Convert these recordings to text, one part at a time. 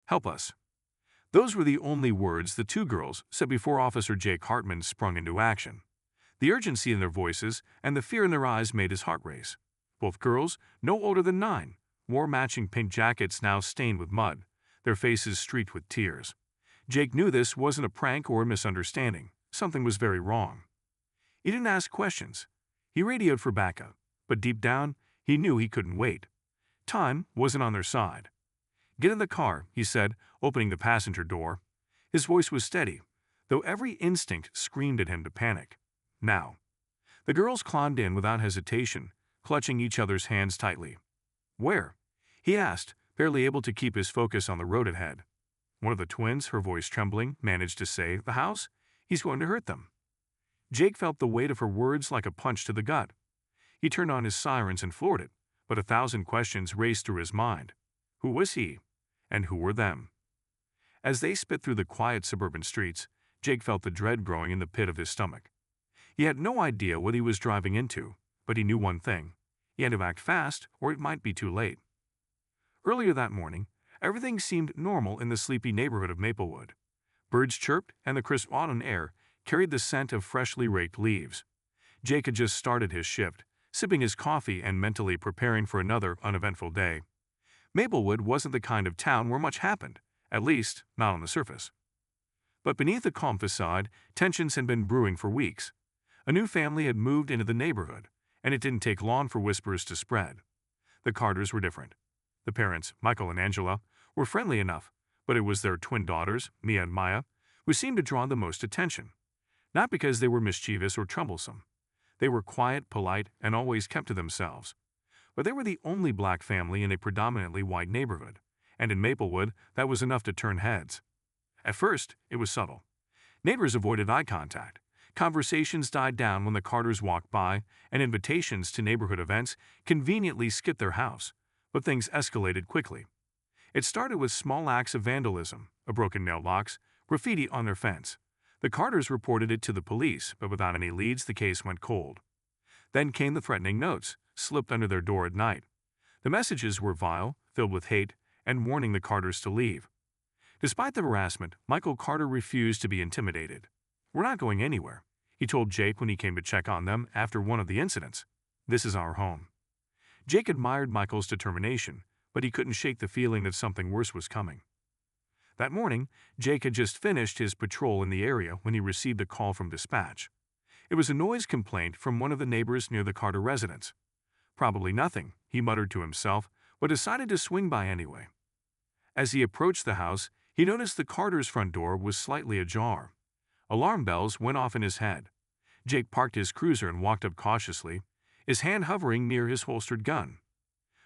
Help us." Those were the only words the two girls said before Officer Jake Hartman sprung into action. The urgency in their voices and the fear in their eyes made his heart race. Both girls, no older than 9, wore matching pink jackets now stained with mud, their faces streaked with tears. Jake knew this wasn't a prank or a misunderstanding. Something was very wrong. He didn't ask questions. He radioed for backup, but deep down, he knew he couldn't wait. Time wasn't on their side. "Get in the car," he said, opening the passenger door. His voice was steady, though every instinct screamed at him to panic. Now. The girls climbed in without hesitation, clutching each other's hands tightly. "Where?" he asked, barely able to keep his focus on the road ahead. One of the twins, her voice trembling, managed to say, "The house? He's going to hurt them." Jake felt the weight of her words like a punch to the gut. He turned on his sirens and floored it, but 1,000 questions raced through his mind. Who was he? And who were them? As they sped through the quiet suburban streets, Jake felt the dread growing in the pit of his stomach. He had no idea what he was driving into, but he knew one thing. He had to act fast, or it might be too late. Earlier that morning, everything seemed normal in the sleepy neighborhood of Maplewood. Birds chirped, and the crisp autumn air carried the scent of freshly raked leaves. Jake had just started his shift, sipping his coffee and mentally preparing for another uneventful day. Maplewood wasn't the kind of town where much happened, at least not on the surface. But beneath the calm facade, tensions had been brewing for weeks. A new family had moved into the neighborhood, and it didn't take long for whispers to spread. The Carters were different. The parents, Michael and Angela, were friendly enough, but it was their twin daughters, Mia and Maya, who seemed to draw the most attention. Not because they were mischievous or troublesome. They were quiet, polite, and always kept to themselves. But they were the only black family in a predominantly white neighborhood, and in Maplewood, that was enough to turn heads. At first, it was subtle. Neighbors avoided eye contact. Conversations died down when the Carters walked by, and invitations to neighborhood events conveniently skipped their house, but things escalated quickly. It started with small acts of vandalism, a broken mailbox, graffiti on their fence. The Carters reported it to the police, but without any leads, the case went cold. Then came the threatening notes, slipped under their door at night. The messages were vile, filled with hate, and warning the Carters to leave. Despite the harassment, Michael Carter refused to be intimidated. "We're not going anywhere," he told Jake when he came to check on them after one of the incidents. "This is our home." Jake admired Michael's determination, but he couldn't shake the feeling that something worse was coming. That morning, Jake had just finished his patrol in the area when he received a call from dispatch. It was a noise complaint from one of the neighbors near the Carter residence. "Probably nothing," he muttered to himself, but decided to swing by anyway. As he approached the house, he noticed the Carter's front door was slightly ajar. Alarm bells went off in his head. Jake parked his cruiser and walked up cautiously, his hand hovering near his holstered gun.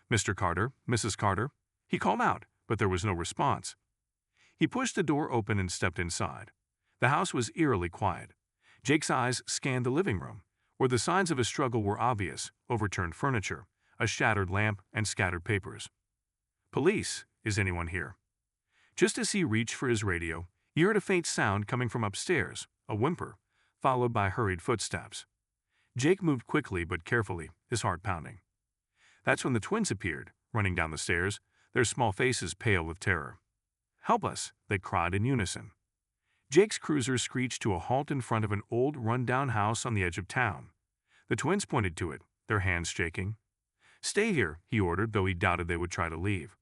"Mr. Carter, Mrs. Carter," he called out, but there was no response. He pushed the door open and stepped inside. The house was eerily quiet. Jake's eyes scanned the living room, where the signs of a struggle were obvious: overturned furniture, a shattered lamp, and scattered papers. "Police, is anyone here?" Just as he reached for his radio, he heard a faint sound coming from upstairs, a whimper, followed by hurried footsteps. Jake moved quickly but carefully, his heart pounding. That's when the twins appeared, running down the stairs, their small faces pale with terror. "Help us," they cried in unison. Jake's cruiser screeched to a halt in front of an old, run-down house on the edge of town. The twins pointed to it, their hands shaking. "Stay here," he ordered, though he doubted they would try to leave.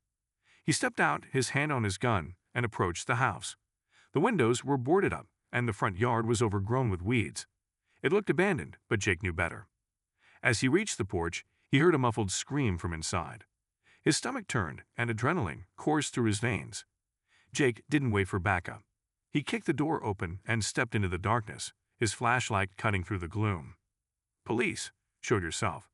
He stepped out, his hand on his gun, and approached the house. The windows were boarded up, and the front yard was overgrown with weeds. It looked abandoned, but Jake knew better. As he reached the porch, he heard a muffled scream from inside. His stomach turned, and adrenaline coursed through his veins. Jake didn't wait for backup. He kicked the door open and stepped into the darkness, his flashlight cutting through the gloom. "Police, show yourself."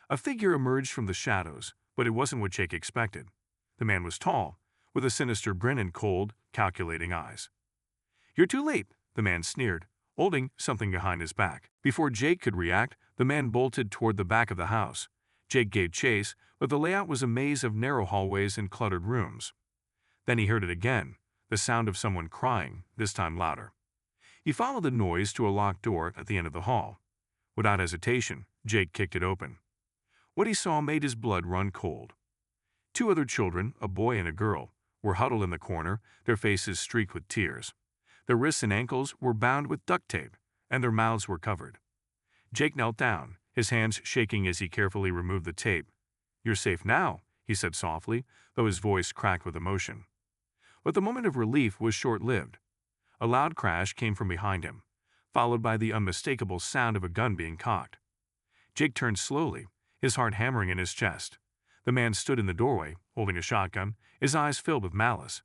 A figure emerged from the shadows, but it wasn't what Jake expected. The man was tall, with a sinister grin and cold, calculating eyes. "You're too late," the man sneered, holding something behind his back. Before Jake could react, the man bolted toward the back of the house. Jake gave chase, but the layout was a maze of narrow hallways and cluttered rooms. Then he heard it again, the sound of someone crying, this time louder. He followed the noise to a locked door at the end of the hall. Without hesitation, Jake kicked it open. What he saw made his blood run cold. 2 other children, a boy and a girl, were huddled in the corner, their faces streaked with tears. Their wrists and ankles were bound with duct tape, and their mouths were covered. Jake knelt down, his hands shaking as he carefully removed the tape. "You're safe now," he said softly, though his voice cracked with emotion. But the moment of relief was short-lived. A loud crash came from behind him, followed by the unmistakable sound of a gun being cocked. Jake turned slowly, his heart hammering in his chest. The man stood in the doorway, holding a shotgun, his eyes filled with malice.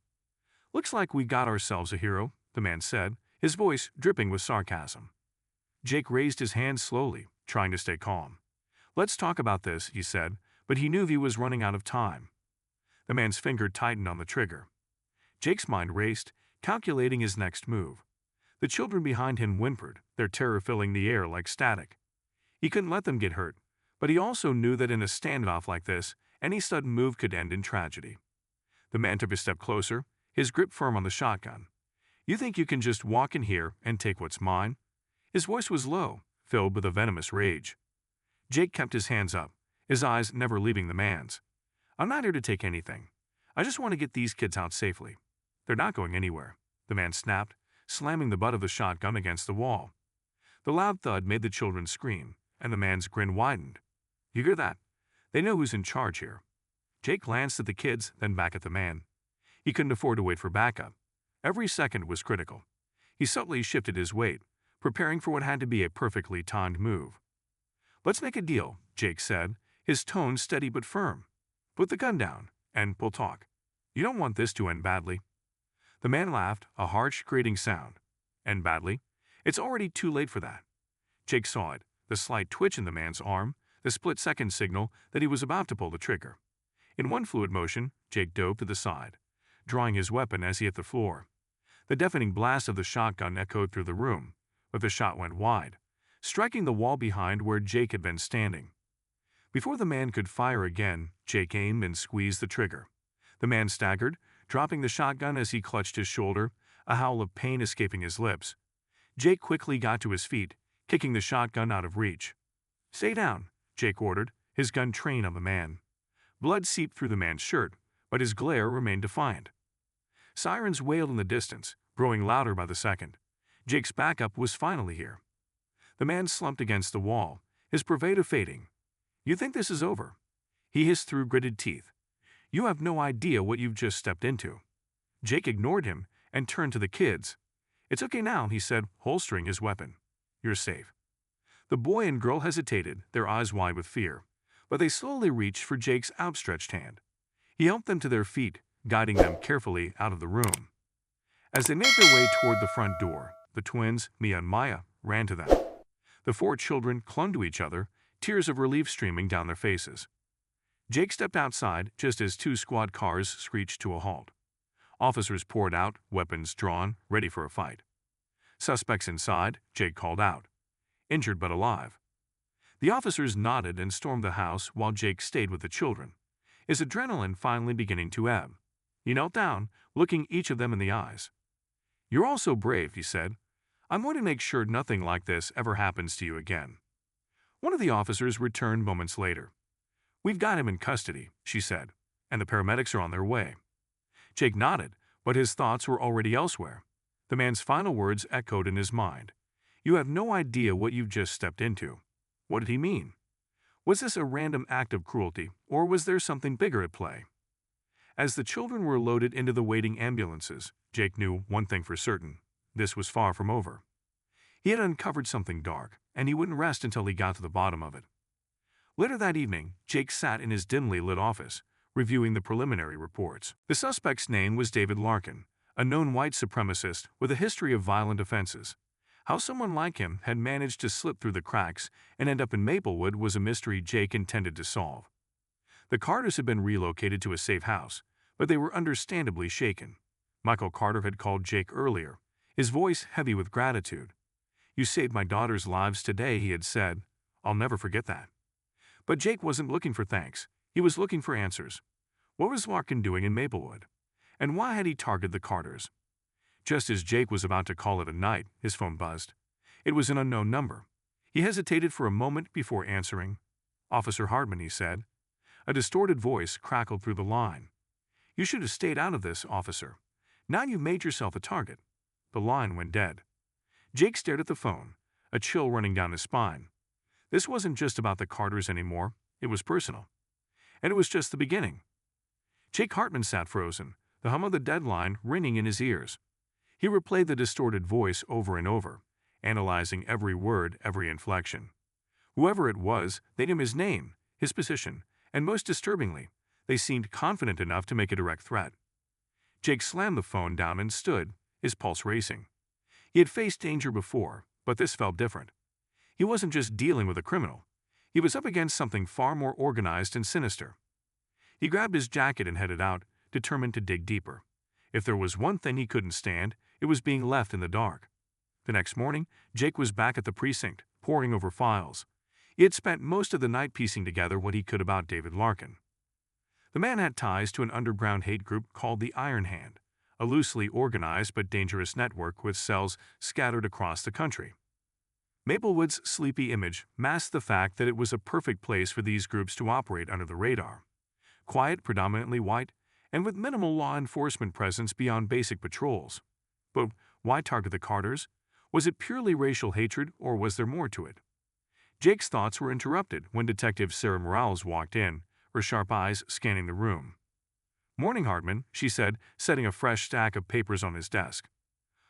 "Looks like we got ourselves a hero," the man said, his voice dripping with sarcasm. Jake raised his hands slowly, trying to stay calm. "Let's talk about this," he said, but he knew he was running out of time. The man's finger tightened on the trigger. Jake's mind raced, calculating his next move. The children behind him whimpered, their terror filling the air like static. He couldn't let them get hurt, but he also knew that in a standoff like this, any sudden move could end in tragedy. The man took a step closer, his grip firm on the shotgun. "You think you can just walk in here and take what's mine?" His voice was low, filled with a venomous rage. Jake kept his hands up, his eyes never leaving the man's. "I'm not here to take anything. I just want to get these kids out safely. They're not going anywhere," the man snapped, slamming the butt of the shotgun against the wall. The loud thud made the children scream, and the man's grin widened. "You hear that? They know who's in charge here." Jake glanced at the kids, then back at the man. He couldn't afford to wait for backup. Every second was critical. He subtly shifted his weight, preparing for what had to be a perfectly timed move. "Let's make a deal," Jake said, his tone steady but firm. "Put the gun down, and we'll talk. You don't want this to end badly." The man laughed, a harsh, grating sound. "End badly? It's already too late for that." Jake saw it, the slight twitch in the man's arm, the split-second signal that he was about to pull the trigger. In one fluid motion, Jake dove to the side, drawing his weapon as he hit the floor. The deafening blast of the shotgun echoed through the room, but the shot went wide, striking the wall behind where Jake had been standing. Before the man could fire again, Jake aimed and squeezed the trigger. The man staggered, dropping the shotgun as he clutched his shoulder, a howl of pain escaping his lips. Jake quickly got to his feet, kicking the shotgun out of reach. "Stay down," Jake ordered, his gun trained on the man. Blood seeped through the man's shirt, but his glare remained defiant. Sirens wailed in the distance, growing louder by the second. Jake's backup was finally here. The man slumped against the wall, his bravado fading. "You think this is over?" he hissed through gritted teeth. "You have no idea what you've just stepped into." Jake ignored him and turned to the kids. "It's okay now," he said, holstering his weapon. "You're safe." The boy and girl hesitated, their eyes wide with fear, but they slowly reached for Jake's outstretched hand. He helped them to their feet, guiding them carefully out of the room. As they made their way toward the front door, the twins, Mia and Maya, ran to them. The four children clung to each other, tears of relief streaming down their faces. Jake stepped outside just as two squad cars screeched to a halt. Officers poured out, weapons drawn, ready for a fight. "Suspects inside," Jake called out. "Injured but alive." The officers nodded and stormed the house while Jake stayed with the children, his adrenaline finally beginning to ebb. He knelt down, looking each of them in the eyes. "You're all so brave," he said. "I'm going to make sure nothing like this ever happens to you again." One of the officers returned moments later. "We've got him in custody," she said, "and the paramedics are on their way." Jake nodded, but his thoughts were already elsewhere. The man's final words echoed in his mind. "You have no idea what you've just stepped into." What did he mean? Was this a random act of cruelty, or was there something bigger at play? As the children were loaded into the waiting ambulances, Jake knew one thing for certain. This was far from over. He had uncovered something dark, and he wouldn't rest until he got to the bottom of it. Later that evening, Jake sat in his dimly lit office, reviewing the preliminary reports. The suspect's name was David Larkin, a known white supremacist with a history of violent offenses. How someone like him had managed to slip through the cracks and end up in Maplewood was a mystery Jake intended to solve. The Carters had been relocated to a safe house, but they were understandably shaken. Michael Carter had called Jake earlier, his voice heavy with gratitude. "You saved my daughter's lives today," he had said. "I'll never forget that." But Jake wasn't looking for thanks. He was looking for answers. What was Larkin doing in Maplewood? And why had he targeted the Carters? Just as Jake was about to call it a night, his phone buzzed. It was an unknown number. He hesitated for a moment before answering. "Officer Hartman," he said. A distorted voice crackled through the line. "You should have stayed out of this, officer. Now you've made yourself a target." The line went dead. Jake stared at the phone, a chill running down his spine. This wasn't just about the Carters anymore, it was personal. And it was just the beginning. Jake Hartman sat frozen, the hum of the deadline ringing in his ears. He replayed the distorted voice over and over, analyzing every word, every inflection. Whoever it was, they knew his name, his position, and most disturbingly, they seemed confident enough to make a direct threat. Jake slammed the phone down and stood, his pulse racing. He had faced danger before, but this felt different. He wasn't just dealing with a criminal. He was up against something far more organized and sinister. He grabbed his jacket and headed out, determined to dig deeper. If there was one thing he couldn't stand, it was being left in the dark. The next morning, Jake was back at the precinct, poring over files. He had spent most of the night piecing together what he could about David Larkin. The man had ties to an underground hate group called the Iron Hand, a loosely organized but dangerous network with cells scattered across the country. Maplewood's sleepy image masked the fact that it was a perfect place for these groups to operate under the radar. Quiet, predominantly white, and with minimal law enforcement presence beyond basic patrols. But why target the Carters? Was it purely racial hatred, or was there more to it? Jake's thoughts were interrupted when Detective Sarah Morales walked in, her sharp eyes scanning the room. "Morning, Hartman," she said, setting a fresh stack of papers on his desk.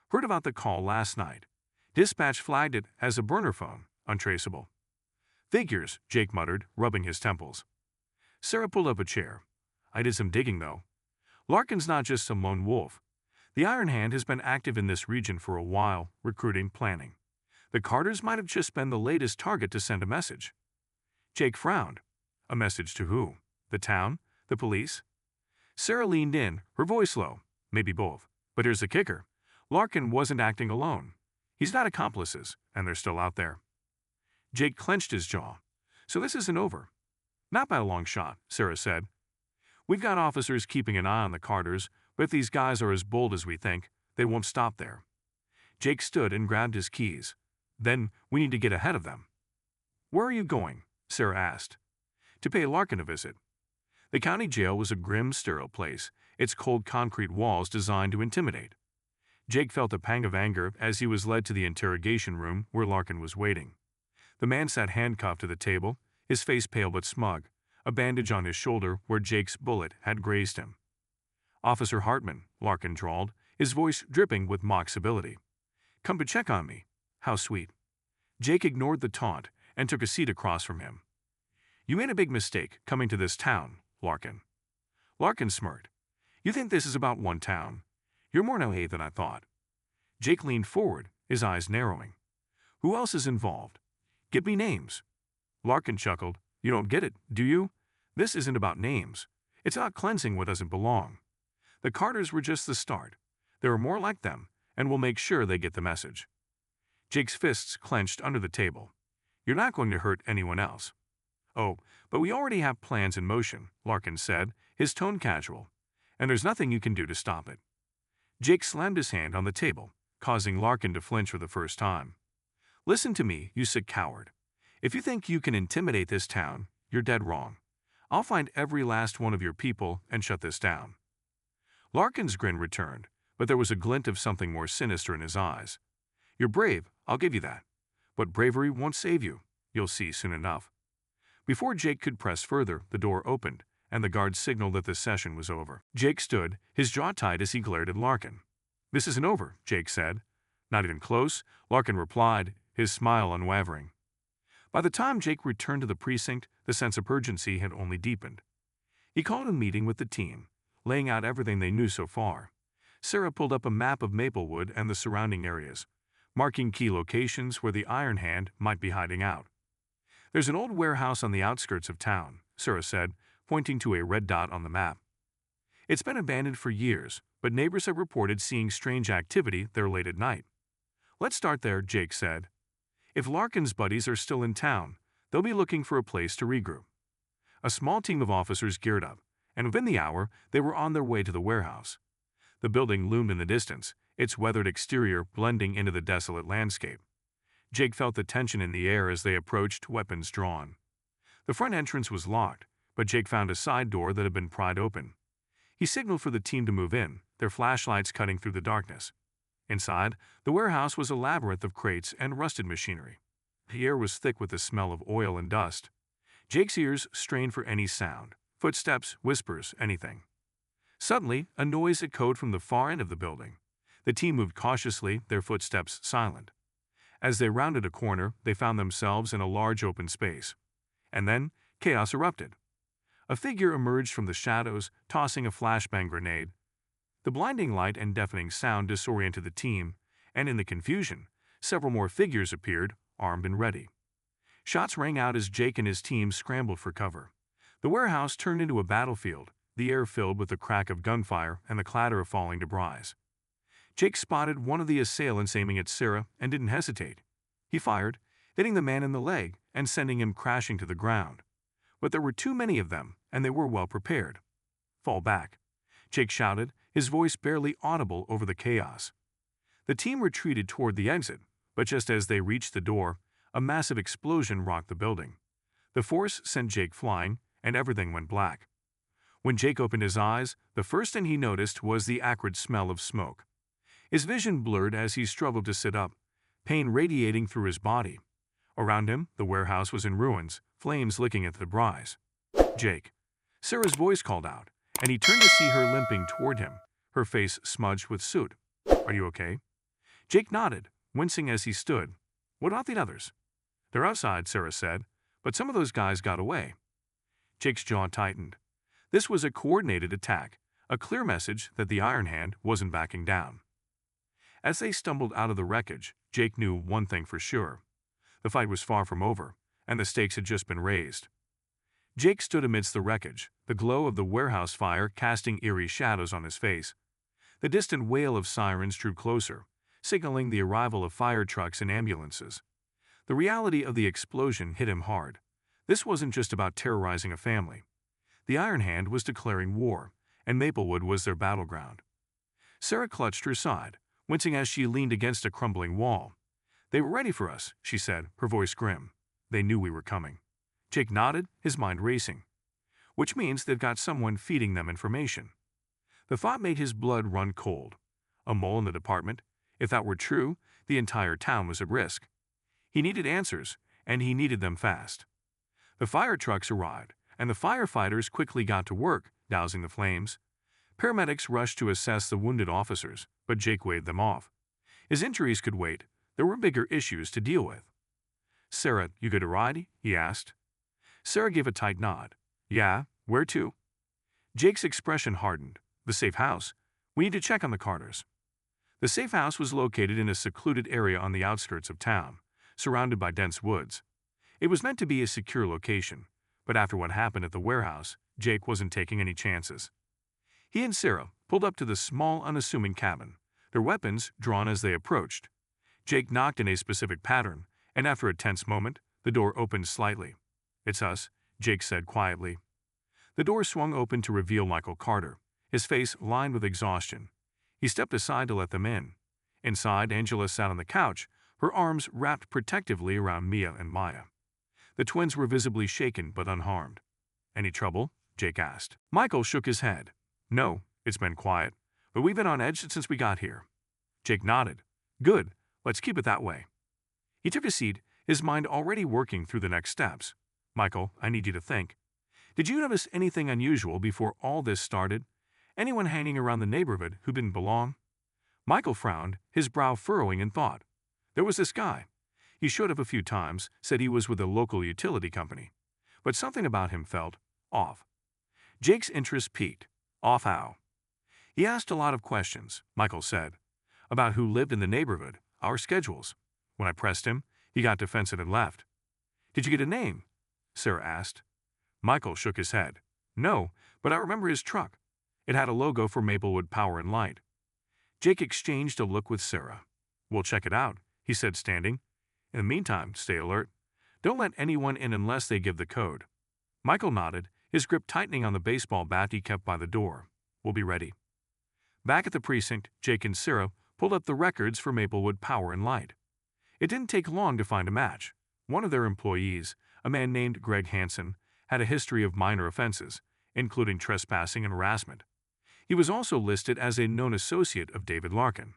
"Heard about the call last night. Dispatch flagged it as a burner phone, untraceable." "Figures," Jake muttered, rubbing his temples. Sarah pulled up a chair. "I did some digging, though. Larkin's not just some lone wolf. The Iron Hand has been active in this region for a while, recruiting, planning. The Carters might have just been the latest target to send a message." Jake frowned. A message to who? The town? The police? Sarah leaned in, her voice low. "Maybe both. But here's the kicker. Larkin wasn't acting alone. He's got accomplices, and they're still out there." Jake clenched his jaw. "So this isn't over." "Not by a long shot," Sarah said. "We've got officers keeping an eye on the Carters, but if these guys are as bold as we think, they won't stop there." Jake stood and grabbed his keys. "Then we need to get ahead of them." "Where are you going?" Sarah asked. "To pay Larkin a visit." The county jail was a grim, sterile place, its cold concrete walls designed to intimidate. Jake felt a pang of anger as he was led to the interrogation room where Larkin was waiting. The man sat handcuffed to the table, his face pale but smug, a bandage on his shoulder where Jake's bullet had grazed him. "Officer Hartman," Larkin drawled, his voice dripping with mock civility. "Come to check on me. How sweet." Jake ignored the taunt and took a seat across from him. "You made a big mistake coming to this town, Larkin." Larkin smirked. "You think this is about one town? You're more no-hay than I thought." Jake leaned forward, his eyes narrowing. "Who else is involved? Give me names." Larkin chuckled. "You don't get it, do you? This isn't about names. It's about cleansing what doesn't belong. The Carters were just the start. There are more like them, and we'll make sure they get the message." Jake's fists clenched under the table. "You're not going to hurt anyone else." "Oh, but we already have plans in motion," Larkin said, his tone casual. "And there's nothing you can do to stop it." Jake slammed his hand on the table, causing Larkin to flinch for the first time. "Listen to me, you sick coward. If you think you can intimidate this town, you're dead wrong. I'll find every last one of your people and shut this down." Larkin's grin returned, but there was a glint of something more sinister in his eyes. "You're brave, I'll give you that. But bravery won't save you. You'll see soon enough." Before Jake could press further, the door opened, and the guard signaled that the session was over. Jake stood, his jaw tight as he glared at Larkin. "This isn't over," Jake said. "Not even close," Larkin replied, his smile unwavering. By the time Jake returned to the precinct, the sense of urgency had only deepened. He called a meeting with the team, laying out everything they knew so far. Sarah pulled up a map of Maplewood and the surrounding areas, marking key locations where the Iron Hand might be hiding out. "There's an old warehouse on the outskirts of town," Sarah said, pointing to a red dot on the map. "It's been abandoned for years, but neighbors have reported seeing strange activity there late at night." "Let's start there," Jake said. "If Larkin's buddies are still in town, they'll be looking for a place to regroup." A small team of officers geared up, and within the hour, they were on their way to the warehouse. The building loomed in the distance, its weathered exterior blending into the desolate landscape. Jake felt the tension in the air as they approached, weapons drawn. The front entrance was locked, but Jake found a side door that had been pried open. He signaled for the team to move in, their flashlights cutting through the darkness. Inside, the warehouse was a labyrinth of crates and rusted machinery. The air was thick with the smell of oil and dust. Jake's ears strained for any sound, footsteps, whispers, anything. Suddenly, a noise echoed from the far end of the building. The team moved cautiously, their footsteps silent. As they rounded a corner, they found themselves in a large open space. And then, chaos erupted. A figure emerged from the shadows, tossing a flashbang grenade. The blinding light and deafening sound disoriented the team, and in the confusion, several more figures appeared, armed and ready. Shots rang out as Jake and his team scrambled for cover. The warehouse turned into a battlefield, the air filled with the crack of gunfire and the clatter of falling debris. Jake spotted one of the assailants aiming at Sarah and didn't hesitate. He fired, hitting the man in the leg and sending him crashing to the ground. But there were too many of them, and they were well prepared. "Fall back," Jake shouted, his voice barely audible over the chaos. The team retreated toward the exit, but just as they reached the door, a massive explosion rocked the building. The force sent Jake flying, and everything went black. When Jake opened his eyes, the first thing he noticed was the acrid smell of smoke. His vision blurred as he struggled to sit up, pain radiating through his body. Around him, the warehouse was in ruins, flames licking at the debris. "Jake," Sarah's voice called out, and he turned to see her limping toward him, her face smudged with soot. "Are you okay?" Jake nodded, wincing as he stood. "What about the others?" "They're outside," Sarah said, "but some of those guys got away." Jake's jaw tightened. This was a coordinated attack, a clear message that the Iron Hand wasn't backing down. As they stumbled out of the wreckage, Jake knew one thing for sure. The fight was far from over, and the stakes had just been raised. Jake stood amidst the wreckage, the glow of the warehouse fire casting eerie shadows on his face. The distant wail of sirens drew closer, signaling the arrival of fire trucks and ambulances. The reality of the explosion hit him hard. This wasn't just about terrorizing a family. The Iron Hand was declaring war, and Maplewood was their battleground. Sarah clutched her side, wincing as she leaned against a crumbling wall. "They were ready for us," she said, her voice grim. "They knew we were coming." Jake nodded, his mind racing. "Which means they've got someone feeding them information." The thought made his blood run cold. A mole in the department? If that were true, the entire town was at risk. He needed answers, and he needed them fast. The fire trucks arrived, and the firefighters quickly got to work, dousing the flames. Paramedics rushed to assess the wounded officers, but Jake waved them off. His injuries could wait. There were bigger issues to deal with. "Sarah, you good to ride?" he asked. Sarah gave a tight nod. "Yeah, where to?" Jake's expression hardened. "The safe house. We need to check on the Carters." The safe house was located in a secluded area on the outskirts of town, surrounded by dense woods. It was meant to be a secure location, but after what happened at the warehouse, Jake wasn't taking any chances. He and Sarah pulled up to the small, unassuming cabin, their weapons drawn as they approached. Jake knocked in a specific pattern, and after a tense moment, the door opened slightly. "It's us," Jake said quietly. The door swung open to reveal Michael Carter, his face lined with exhaustion. He stepped aside to let them in. Inside, Angela sat on the couch, her arms wrapped protectively around Mia and Maya. The twins were visibly shaken but unharmed. "Any trouble?" Jake asked. Michael shook his head. "No, it's been quiet, but we've been on edge since we got here." Jake nodded. "Good, let's keep it that way." He took a seat, his mind already working through the next steps. "Michael, I need you to think. Did you notice anything unusual before all this started? Anyone hanging around the neighborhood who didn't belong?" Michael frowned, his brow furrowing in thought. "There was this guy. He showed up a few times, said he was with a local utility company. But something about him felt off." Jake's interest piqued. "Off how?" "He asked a lot of questions," Michael said, "about who lived in the neighborhood, our schedules. When I pressed him, he got defensive and left." "Did you get a name?" Sarah asked. Michael shook his head. "No, but I remember his truck. It had a logo for Maplewood Power and Light." Jake exchanged a look with Sarah. "We'll check it out," he said, standing. "In the meantime, stay alert. Don't let anyone in unless they give the code." Michael nodded, his grip tightening on the baseball bat he kept by the door. "We'll be ready." Back at the precinct, Jake and Sarah pulled up the records for Maplewood Power and Light. It didn't take long to find a match. One of their employees, a man named Greg Hansen, had a history of minor offenses, including trespassing and harassment. He was also listed as a known associate of David Larkin.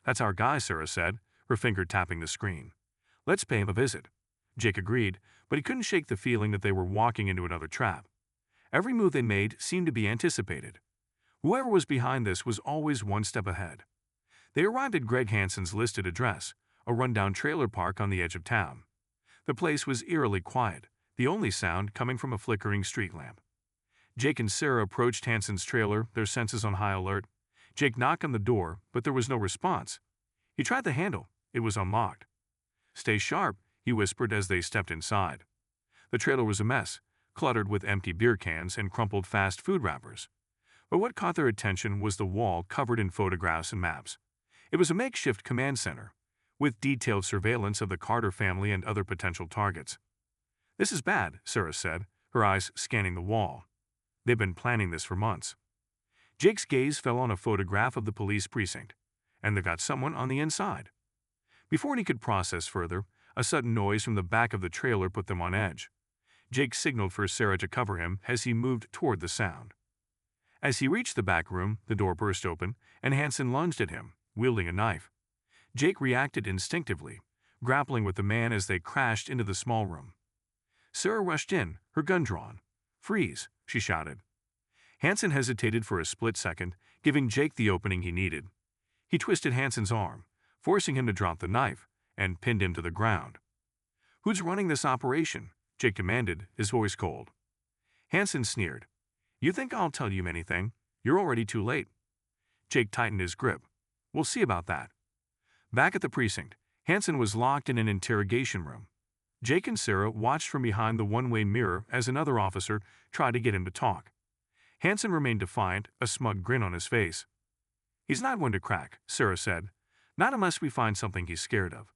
"That's our guy," Sarah said, her finger tapping the screen. "Let's pay him a visit." Jake agreed, but he couldn't shake the feeling that they were walking into another trap. Every move they made seemed to be anticipated. Whoever was behind this was always one step ahead. They arrived at Greg Hansen's listed address, a rundown trailer park on the edge of town. The place was eerily quiet, the only sound coming from a flickering street lamp. Jake and Sarah approached Hansen's trailer, their senses on high alert. Jake knocked on the door, but there was no response. He tried the handle. It was unlocked. "Stay sharp," he whispered as they stepped inside. The trailer was a mess, cluttered with empty beer cans and crumpled fast food wrappers. But what caught their attention was the wall covered in photographs and maps. It was a makeshift command center, with detailed surveillance of the Carter family and other potential targets. "This is bad," Sarah said, her eyes scanning the wall. "They've been planning this for months." Jake's gaze fell on a photograph of the police precinct, and they got someone on the inside. Before he could process further, a sudden noise from the back of the trailer put them on edge. Jake signaled for Sarah to cover him as he moved toward the sound. As he reached the back room, the door burst open, and Hansen lunged at him, wielding a knife. Jake reacted instinctively, grappling with the man as they crashed into the small room. Sarah rushed in, her gun drawn. "Freeze," she shouted. Hansen hesitated for a split second, giving Jake the opening he needed. He twisted Hansen's arm, forcing him to drop the knife, and pinned him to the ground. "Who's running this operation?" Jake demanded, his voice cold. Hansen sneered. "You think I'll tell you anything? You're already too late." Jake tightened his grip. "We'll see about that." Back at the precinct, Hansen was locked in an interrogation room. Jake and Sarah watched from behind the one-way mirror as another officer tried to get him to talk. Hansen remained defiant, a smug grin on his face. "He's not one to crack," Sarah said. "Not unless we find something he's scared of."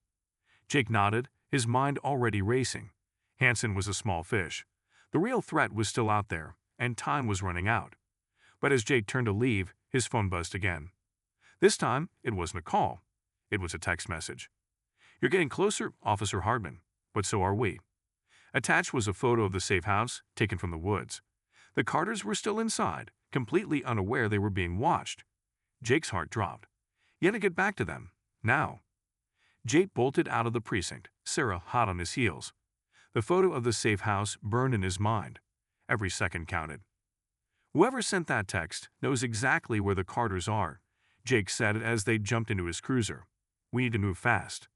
Jake nodded, his mind already racing. Hansen was a small fish. The real threat was still out there, and time was running out. But as Jake turned to leave, his phone buzzed again. This time, it wasn't a call. It was a text message. "You're getting closer, Officer Hardman, but so are we." Attached was a photo of the safe house, taken from the woods. The Carters were still inside, completely unaware they were being watched. Jake's heart dropped. He had to get back to them, now. Jake bolted out of the precinct, Sarah hot on his heels. The photo of the safe house burned in his mind. Every second counted. "Whoever sent that text knows exactly where the Carters are," Jake said as they jumped into his cruiser. "We need to move fast."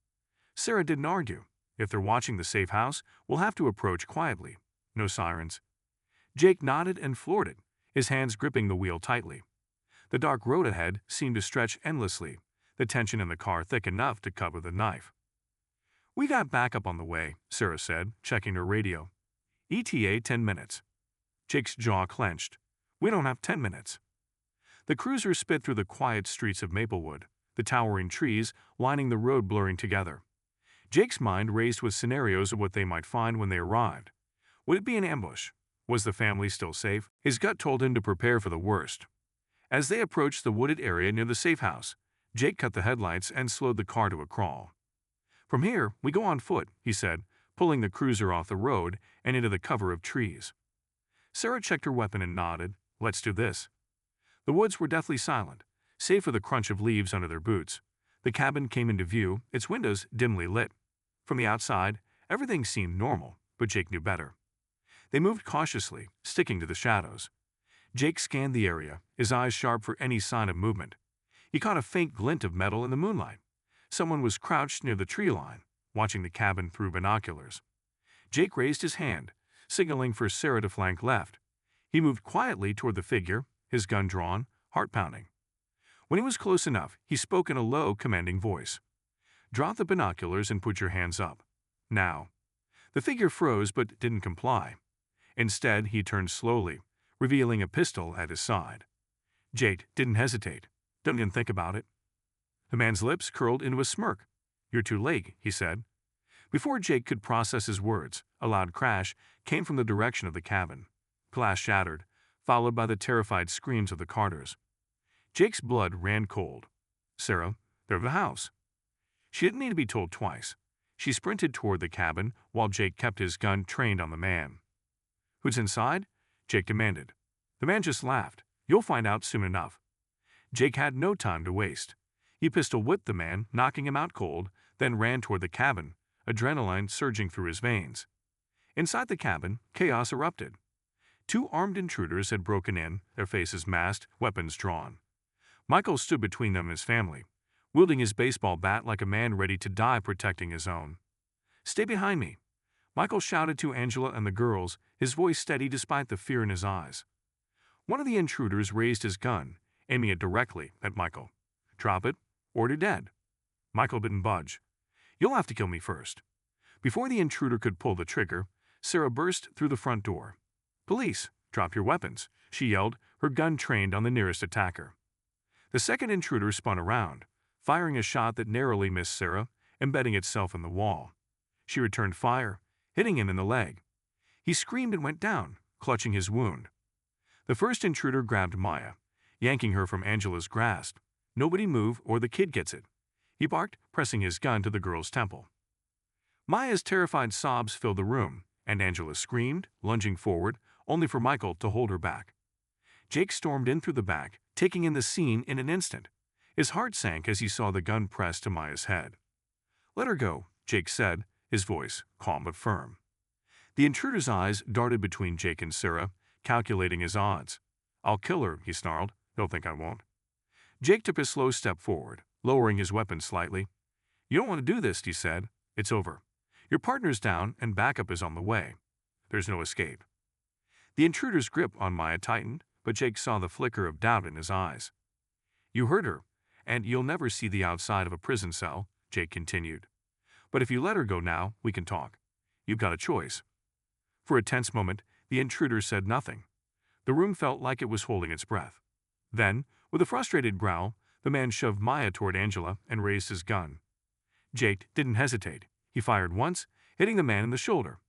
Sarah didn't argue. If they're watching the safe house, we'll have to approach quietly. No sirens. Jake nodded and floored it, his hands gripping the wheel tightly. The dark road ahead seemed to stretch endlessly, the tension in the car thick enough to cut with a knife. "We got backup on the way," Sarah said, checking her radio. "ETA 10 minutes. Jake's jaw clenched. "We don't have 10 minutes. The cruiser sped through the quiet streets of Maplewood, the towering trees lining the road blurring together. Jake's mind raced with scenarios of what they might find when they arrived. Would it be an ambush? Was the family still safe? His gut told him to prepare for the worst. As they approached the wooded area near the safe house, Jake cut the headlights and slowed the car to a crawl. "From here, we go on foot," he said, pulling the cruiser off the road and into the cover of trees. Sarah checked her weapon and nodded. "Let's do this." The woods were deathly silent, save for the crunch of leaves under their boots. The cabin came into view, its windows dimly lit. From the outside, everything seemed normal, but Jake knew better. They moved cautiously, sticking to the shadows. Jake scanned the area, his eyes sharp for any sign of movement. He caught a faint glint of metal in the moonlight. Someone was crouched near the tree line, watching the cabin through binoculars. Jake raised his hand, signaling for Sarah to flank left. He moved quietly toward the figure, his gun drawn, heart pounding. When he was close enough, he spoke in a low, commanding voice. "Drop the binoculars and put your hands up. Now." The figure froze but didn't comply. Instead, he turned slowly, revealing a pistol at his side. Jake didn't hesitate. "Don't even think about it." The man's lips curled into a smirk. "You're too late," he said. Before Jake could process his words, a loud crash came from the direction of the cabin. Glass shattered, followed by the terrified screams of the Carters. Jake's blood ran cold. "Sarah, they're at the house." She didn't need to be told twice. She sprinted toward the cabin while Jake kept his gun trained on the man. "Who's inside?" Jake demanded. The man just laughed. You'll find out soon enough." Jake had no time to waste. He pistol-whipped the man, knocking him out cold, then ran toward the cabin, adrenaline surging through his veins. Inside the cabin, chaos erupted. 2 armed intruders had broken in, their faces masked, weapons drawn. Michael stood between them and his family, wielding his baseball bat like a man ready to die protecting his own. "Stay behind me," Michael shouted to Angela and the girls, his voice steady despite the fear in his eyes. One of the intruders raised his gun, aiming it directly at Michael. "Drop it, or you're dead." Michael didn't budge. "You'll have to kill me first." Before the intruder could pull the trigger, Sarah burst through the front door. "Police, drop your weapons," she yelled, her gun trained on the nearest attacker. The second intruder spun around, firing a shot that narrowly missed Sarah, embedding itself in the wall. She returned fire, hitting him in the leg. He screamed and went down, clutching his wound. The first intruder grabbed Maya, yanking her from Angela's grasp. "Nobody move or the kid gets it," he barked, pressing his gun to the girl's temple. Maya's terrified sobs filled the room, and Angela screamed, lunging forward, only for Michael to hold her back. Jake stormed in through the back, taking in the scene in an instant. His heart sank as he saw the gun pressed to Maya's head. "Let her go," Jake said, his voice calm but firm. The intruder's eyes darted between Jake and Sarah, calculating his odds. "I'll kill her," he snarled. "They'll think I won't." Jake took a slow step forward, lowering his weapon slightly. "You don't want to do this," he said. "It's over. Your partner's down and backup is on the way. There's no escape." The intruder's grip on Maya tightened, but Jake saw the flicker of doubt in his eyes. "You hurt her, and you'll never see the outside of a prison cell," Jake continued. "But if you let her go now, we can talk. You've got a choice." For a tense moment, the intruder said nothing. The room felt like it was holding its breath. Then, with a frustrated growl, the man shoved Maya toward Angela and raised his gun. Jake didn't hesitate. He fired once, hitting the man in the shoulder.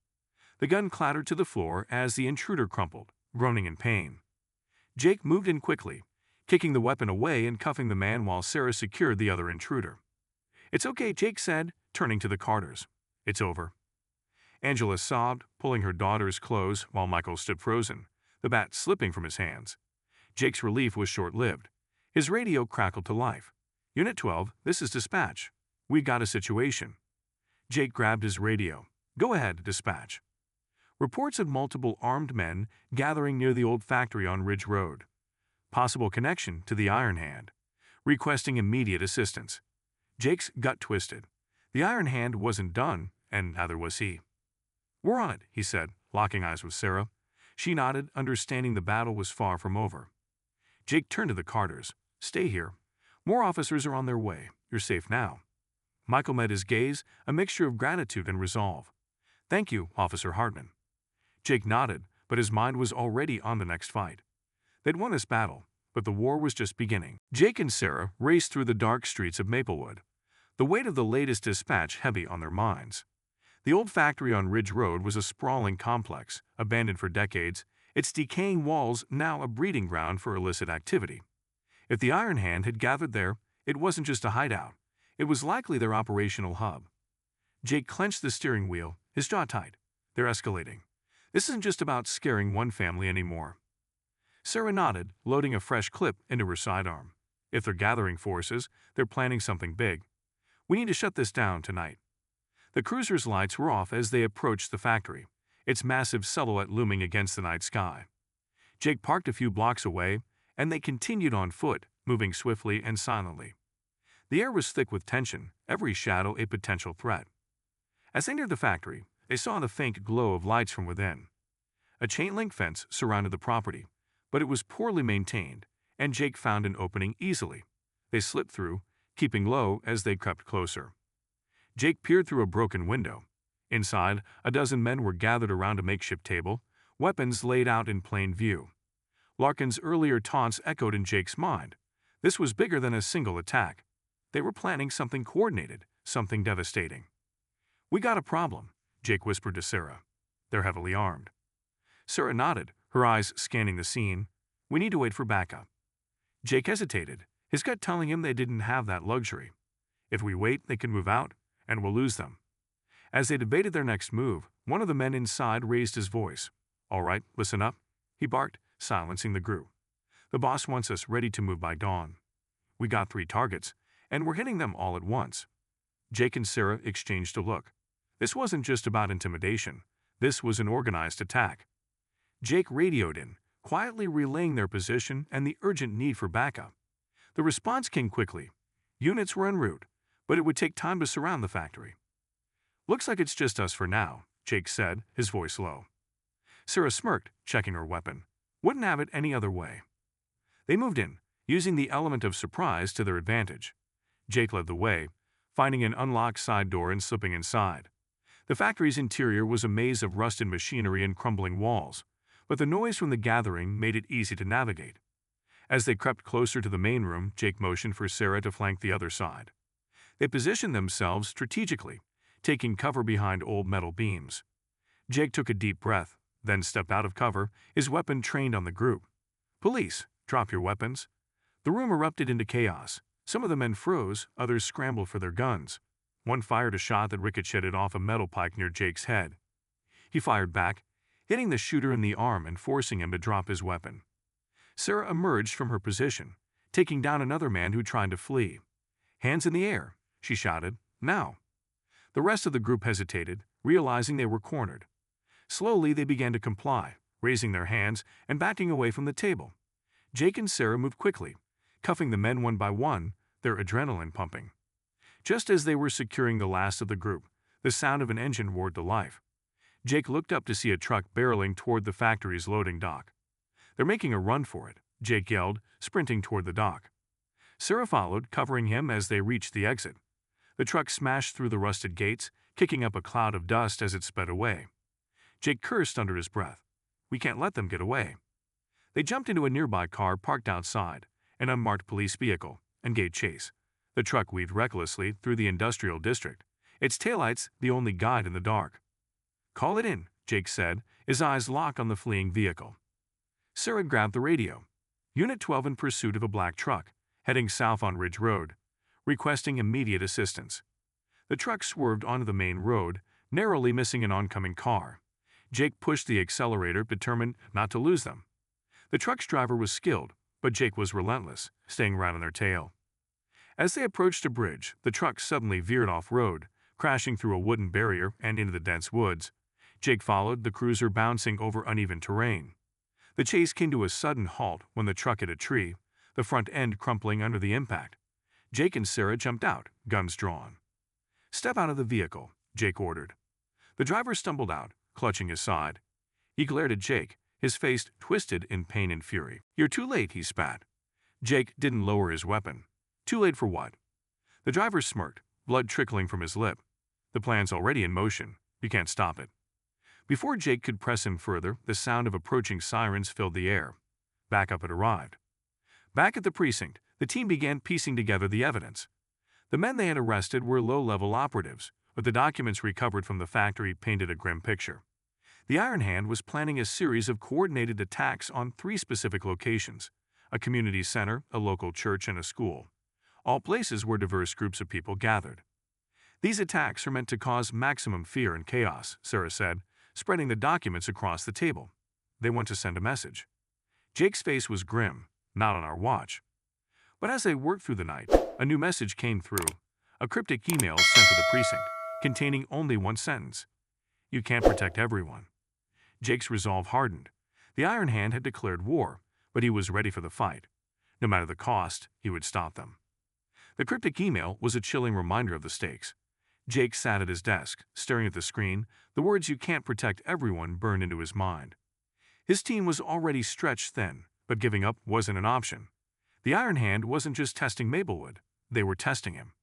The gun clattered to the floor as the intruder crumpled, groaning in pain. Jake moved in quickly, kicking the weapon away and cuffing the man while Sarah secured the other intruder. "It's okay," Jake said, turning to the Carters. "It's over." Angela sobbed, pulling her daughter's clothes while Michael stood frozen, the bat slipping from his hands. Jake's relief was short-lived. His radio crackled to life. "Unit 12, this is dispatch. We got a situation." Jake grabbed his radio. "Go ahead, dispatch." Reports of multiple armed men gathering near the old factory on Ridge Road. Possible connection to the Iron Hand. Requesting immediate assistance. Jake's gut twisted. The Iron Hand wasn't done, and neither was he. "We're on it," he said, locking eyes with Sarah. She nodded, understanding the battle was far from over. Jake turned to the Carters. "Stay here. More officers are on their way. You're safe now." Michael met his gaze, a mixture of gratitude and resolve. "Thank you, Officer Hartman." Jake nodded, but his mind was already on the next fight. They'd won this battle, but the war was just beginning. Jake and Sarah raced through the dark streets of Maplewood, the weight of the latest dispatch heavy on their minds. The old factory on Ridge Road was a sprawling complex, abandoned for decades, its decaying walls now a breeding ground for illicit activity. If the Iron Hand had gathered there, it wasn't just a hideout. It was likely their operational hub. Jake clenched the steering wheel, his jaw tight. They're escalating. This isn't just about scaring one family anymore. Sarah nodded, loading a fresh clip into her sidearm. If they're gathering forces, they're planning something big. We need to shut this down tonight. The cruiser's lights were off as they approached the factory, its massive silhouette looming against the night sky. Jake parked a few blocks away, and they continued on foot, moving swiftly and silently. The air was thick with tension, every shadow a potential threat. As they neared the factory, they saw the faint glow of lights from within. A chain-link fence surrounded the property, but it was poorly maintained, and Jake found an opening easily. They slipped through, keeping low as they crept closer. Jake peered through a broken window. Inside, a dozen men were gathered around a makeshift table, weapons laid out in plain view. Larkin's earlier taunts echoed in Jake's mind. This was bigger than a single attack. They were planning something coordinated, something devastating. "We got a problem," Jake whispered to Sarah. "They're heavily armed." Sarah nodded, her eyes scanning the scene. "We need to wait for backup." Jake hesitated, his gut telling him they didn't have that luxury. If we wait, they can move out, and we'll lose them. As they debated their next move, one of the men inside raised his voice. "All right, listen up," he barked, silencing the group. The boss wants us ready to move by dawn. We got 3 targets, and we're hitting them all at once." Jake and Sarah exchanged a look. This wasn't just about intimidation. This was an organized attack. Jake radioed in, quietly relaying their position and the urgent need for backup. The response came quickly. Units were en route, but it would take time to surround the factory. "Looks like it's just us for now," Jake said, his voice low. Sarah smirked, checking her weapon. Wouldn't have it any other way. They moved in, using the element of surprise to their advantage. Jake led the way, finding an unlocked side door and slipping inside. The factory's interior was a maze of rusted machinery and crumbling walls, but the noise from the gathering made it easy to navigate. As they crept closer to the main room, Jake motioned for Sarah to flank the other side. They positioned themselves strategically, taking cover behind old metal beams. Jake took a deep breath, then stepped out of cover, his weapon trained on the group. "Police, drop your weapons." The room erupted into chaos. Some of the men froze, others scrambled for their guns. One fired a shot that ricocheted off a metal pike near Jake's head. He fired back, hitting the shooter in the arm and forcing him to drop his weapon. Sarah emerged from her position, taking down another man who tried to flee. "Hands in the air," she shouted. "Now." The rest of the group hesitated, realizing they were cornered. Slowly they began to comply, raising their hands and backing away from the table. Jake and Sarah moved quickly, cuffing the men one by one, their adrenaline pumping. Just as they were securing the last of the group, the sound of an engine roared to life. Jake looked up to see a truck barreling toward the factory's loading dock. "They're making a run for it," Jake yelled, sprinting toward the dock. Sarah followed, covering him as they reached the exit. The truck smashed through the rusted gates, kicking up a cloud of dust as it sped away. Jake cursed under his breath. "We can't let them get away." They jumped into a nearby car parked outside, an unmarked police vehicle, and gave chase. The truck weaved recklessly through the industrial district, its taillights the only guide in the dark. "Call it in," Jake said, his eyes locked on the fleeing vehicle. Sarah grabbed the radio. "Unit 12 in pursuit of a black truck, heading south on Ridge Road, requesting immediate assistance." The truck swerved onto the main road, narrowly missing an oncoming car. Jake pushed the accelerator, determined not to lose them. The truck's driver was skilled, but Jake was relentless, staying right on their tail. As they approached a bridge, the truck suddenly veered off-road, crashing through a wooden barrier and into the dense woods. Jake followed, the cruiser bouncing over uneven terrain. The chase came to a sudden halt when the truck hit a tree, the front end crumpling under the impact. Jake and Sarah jumped out, guns drawn. "Step out of the vehicle," Jake ordered. The driver stumbled out, clutching his side. He glared at Jake, his face twisted in pain and fury. "You're too late," he spat. Jake didn't lower his weapon. "Too late for what?" The driver smirked, blood trickling from his lip. "The plan's already in motion. You can't stop it." Before Jake could press him further, the sound of approaching sirens filled the air. Backup had arrived. Back at the precinct, the team began piecing together the evidence. The men they had arrested were low-level operatives, but the documents recovered from the factory painted a grim picture. The Iron Hand was planning a series of coordinated attacks on 3 specific locations: a community center, a local church, and a school, all places where diverse groups of people gathered. "These attacks are meant to cause maximum fear and chaos," Sarah said, spreading the documents across the table. "They want to send a message." Jake's face was grim. "Not on our watch." But as they worked through the night, a new message came through, a cryptic email sent to the precinct, containing only one sentence: "You can't protect everyone." Jake's resolve hardened. The Iron Hand had declared war, but he was ready for the fight. No matter the cost, he would stop them. The cryptic email was a chilling reminder of the stakes. Jake sat at his desk, staring at the screen, the words "you can't protect everyone" burned into his mind. His team was already stretched thin, but giving up wasn't an option. The Iron Hand wasn't just testing Maplewood, they were testing him.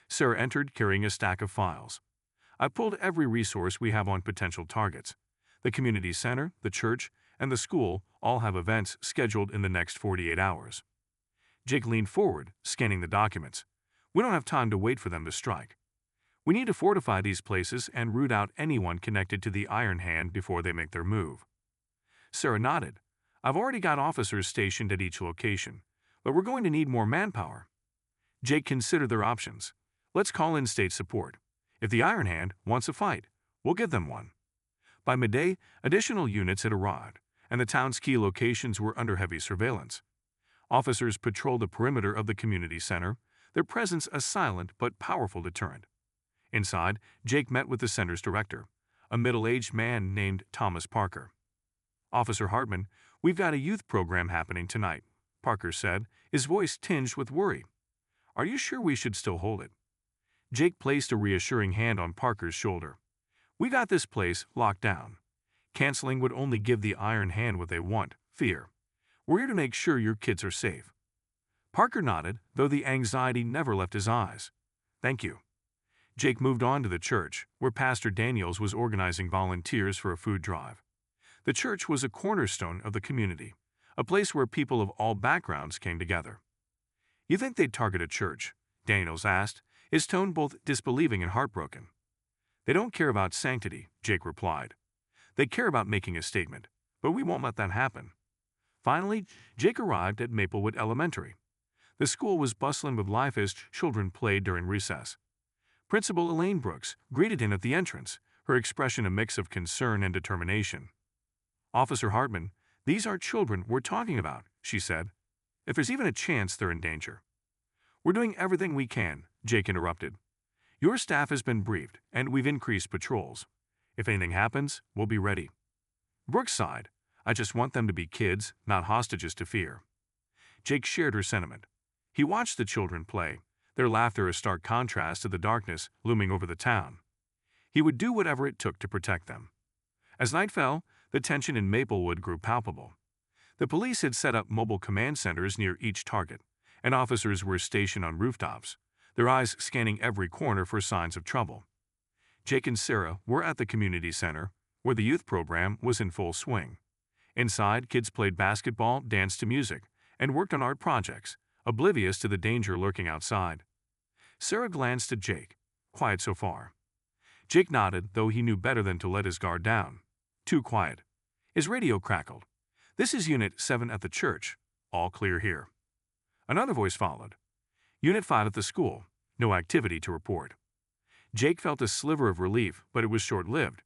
Sarah entered, carrying a stack of files. "I pulled every resource we have on potential targets. The community center, the church, and the school all have events scheduled in the next 48 hours. Jake leaned forward, scanning the documents. "We don't have time to wait for them to strike. We need to fortify these places and root out anyone connected to the Iron Hand before they make their move." Sarah nodded. "I've already got officers stationed at each location, but we're going to need more manpower." Jake considered their options. "Let's call in state support. If the Iron Hand wants a fight, we'll give them one." By midday, additional units had arrived, and the town's key locations were under heavy surveillance. Officers patrolled the perimeter of the community center, their presence a silent but powerful deterrent. Inside, Jake met with the center's director, a middle-aged man named Thomas Parker. "Officer Hartman, we've got a youth program happening tonight," Parker said, his voice tinged with worry. "Are you sure we should still hold it?" Jake placed a reassuring hand on Parker's shoulder. "We got this place locked down. Canceling would only give the Iron Hand what they want, fear. We're here to make sure your kids are safe." Parker nodded, though the anxiety never left his eyes. "Thank you." Jake moved on to the church, where Pastor Daniels was organizing volunteers for a food drive. The church was a cornerstone of the community, a place where people of all backgrounds came together. "You think they'd target a church?" Daniels asked, his tone both disbelieving and heartbroken. "They don't care about sanctity," Jake replied. "They care about making a statement, but we won't let that happen." Finally, Jake arrived at Maplewood Elementary. The school was bustling with life as children played during recess. Principal Elaine Brooks greeted him at the entrance, her expression a mix of concern and determination. "Officer Hartman, these are children we're talking about," she said. "If there's even a chance they're in danger." "We're doing everything we can," Jake interrupted. "Your staff has been briefed, and we've increased patrols. If anything happens, we'll be ready." Brooks sighed. "I just want them to be kids, not hostages to fear." Jake shared her sentiment. He watched the children play, their laughter a stark contrast to the darkness looming over the town. He would do whatever it took to protect them. As night fell, the tension in Maplewood grew palpable. The police had set up mobile command centers near each target, and officers were stationed on rooftops, their eyes scanning every corner for signs of trouble. Jake and Sarah were at the community center, where the youth program was in full swing. Inside, kids played basketball, danced to music, and worked on art projects, oblivious to the danger lurking outside. Sarah glanced at Jake. "Quiet so far." Jake nodded, though he knew better than to let his guard down. "Too quiet." His radio crackled. "This is Unit 7 at the church. All clear here." Another voice followed. "Unit 5 at the school. No activity to report." Jake felt a sliver of relief, but it was short-lived.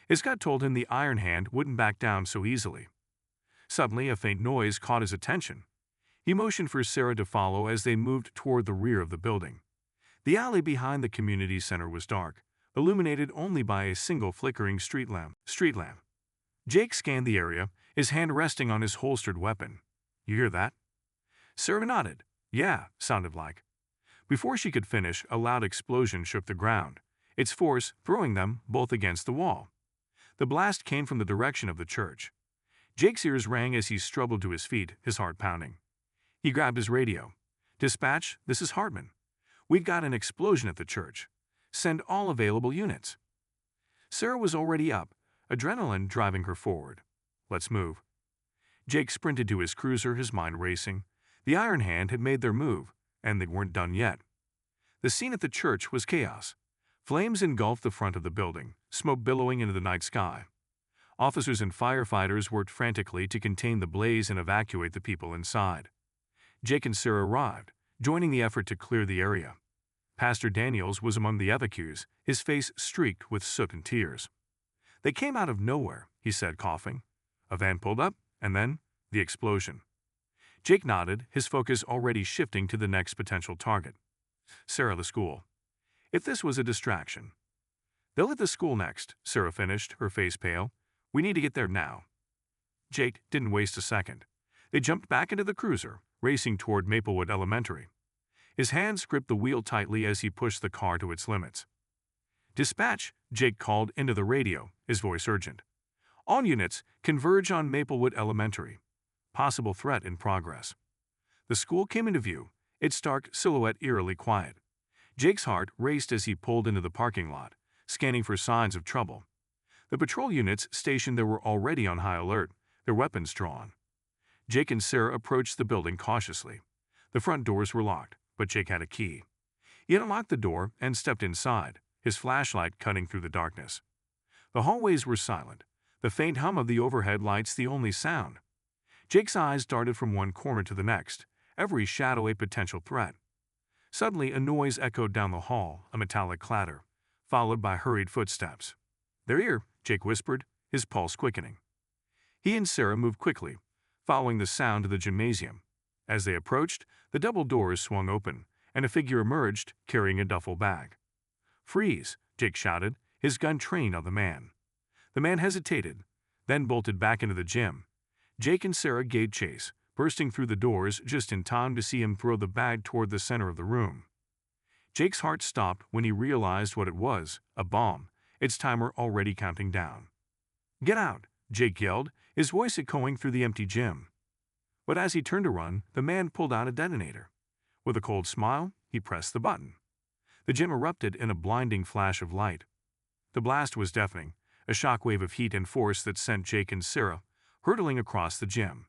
His gut told him the Iron Hand wouldn't back down so easily. Suddenly, a faint noise caught his attention. He motioned for Sarah to follow as they moved toward the rear of the building. The alley behind the community center was dark, illuminated only by a single flickering street lamp. Jake scanned the area, his hand resting on his holstered weapon. "You hear that?" Sarah nodded. "Yeah," sounded like. Before she could finish, a loud explosion shook the ground, its force throwing them both against the wall. The blast came from the direction of the church. Jake's ears rang as he struggled to his feet, his heart pounding. He grabbed his radio. "Dispatch, this is Hartman. We've got an explosion at the church. Send all available units." Sarah was already up, adrenaline driving her forward. "Let's move." Jake sprinted to his cruiser, his mind racing. The Iron Hand had made their move, and they weren't done yet. The scene at the church was chaos. Flames engulfed the front of the building, smoke billowing into the night sky. Officers and firefighters worked frantically to contain the blaze and evacuate the people inside. Jake and Sarah arrived, joining the effort to clear the area. Pastor Daniels was among the evacuees, his face streaked with soot and tears. "They came out of nowhere," he said, coughing. A van pulled up, and then the explosion. Jake nodded, his focus already shifting to the next potential target. Sarah, the school. If this was a distraction. "They'll hit the school next," Sarah finished, her face pale. "We need to get there now." Jake didn't waste a second. They jumped back into the cruiser, racing toward Maplewood Elementary. His hands gripped the wheel tightly as he pushed the car to its limits. "Dispatch," Jake called into the radio, his voice urgent. "All units, converge on Maplewood Elementary. Possible threat in progress." The school came into view, its dark silhouette eerily quiet. Jake's heart raced as he pulled into the parking lot, scanning for signs of trouble. The patrol units stationed there were already on high alert, their weapons drawn. Jake and Sarah approached the building cautiously. The front doors were locked, but Jake had a key. He unlocked the door and stepped inside, his flashlight cutting through the darkness. The hallways were silent, the faint hum of the overhead lights the only sound. Jake's eyes darted from one corner to the next, every shadow a potential threat. Suddenly, a noise echoed down the hall, a metallic clatter, followed by hurried footsteps. "They're here," Jake whispered, his pulse quickening. He and Sarah moved quickly, following the sound to the gymnasium. As they approached, the double doors swung open, and a figure emerged, carrying a duffel bag. "Freeze!" Jake shouted, his gun trained on the man. The man hesitated, then bolted back into the gym. Jake and Sarah gave chase, bursting through the doors just in time to see him throw the bag toward the center of the room. Jake's heart stopped when he realized what it was, a bomb, its timer already counting down. "Get out!" Jake yelled, his voice echoing through the empty gym. But as he turned to run, the man pulled out a detonator. With a cold smile, he pressed the button. The gym erupted in a blinding flash of light. The blast was deafening, a shockwave of heat and force that sent Jake and Sarah hurtling across the gym.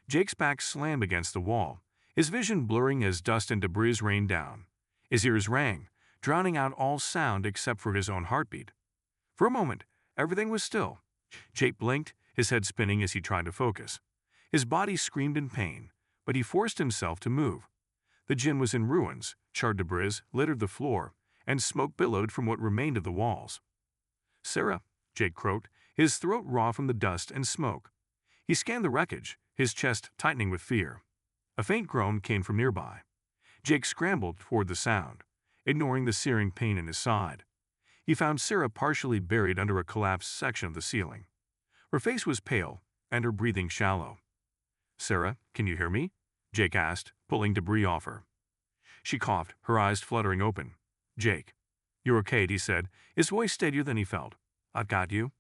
Jake's back slammed against the wall, his vision blurring as dust and debris rained down. His ears rang, drowning out all sound except for his own heartbeat. For a moment, everything was still. Jake blinked, his head spinning as he tried to focus. His body screamed in pain, but he forced himself to move. The gym was in ruins, charred debris littered the floor, and smoke billowed from what remained of the walls. "Sarah," Jake croaked, his throat raw from the dust and smoke. He scanned the wreckage, his chest tightening with fear. A faint groan came from nearby. Jake scrambled toward the sound, ignoring the searing pain in his side. He found Sarah partially buried under a collapsed section of the ceiling. Her face was pale, and her breathing shallow. "Sarah, can you hear me?" Jake asked, pulling debris off her. She coughed, her eyes fluttering open. "Jake, you're okay," he said, his voice steadier than he felt. "I've got you."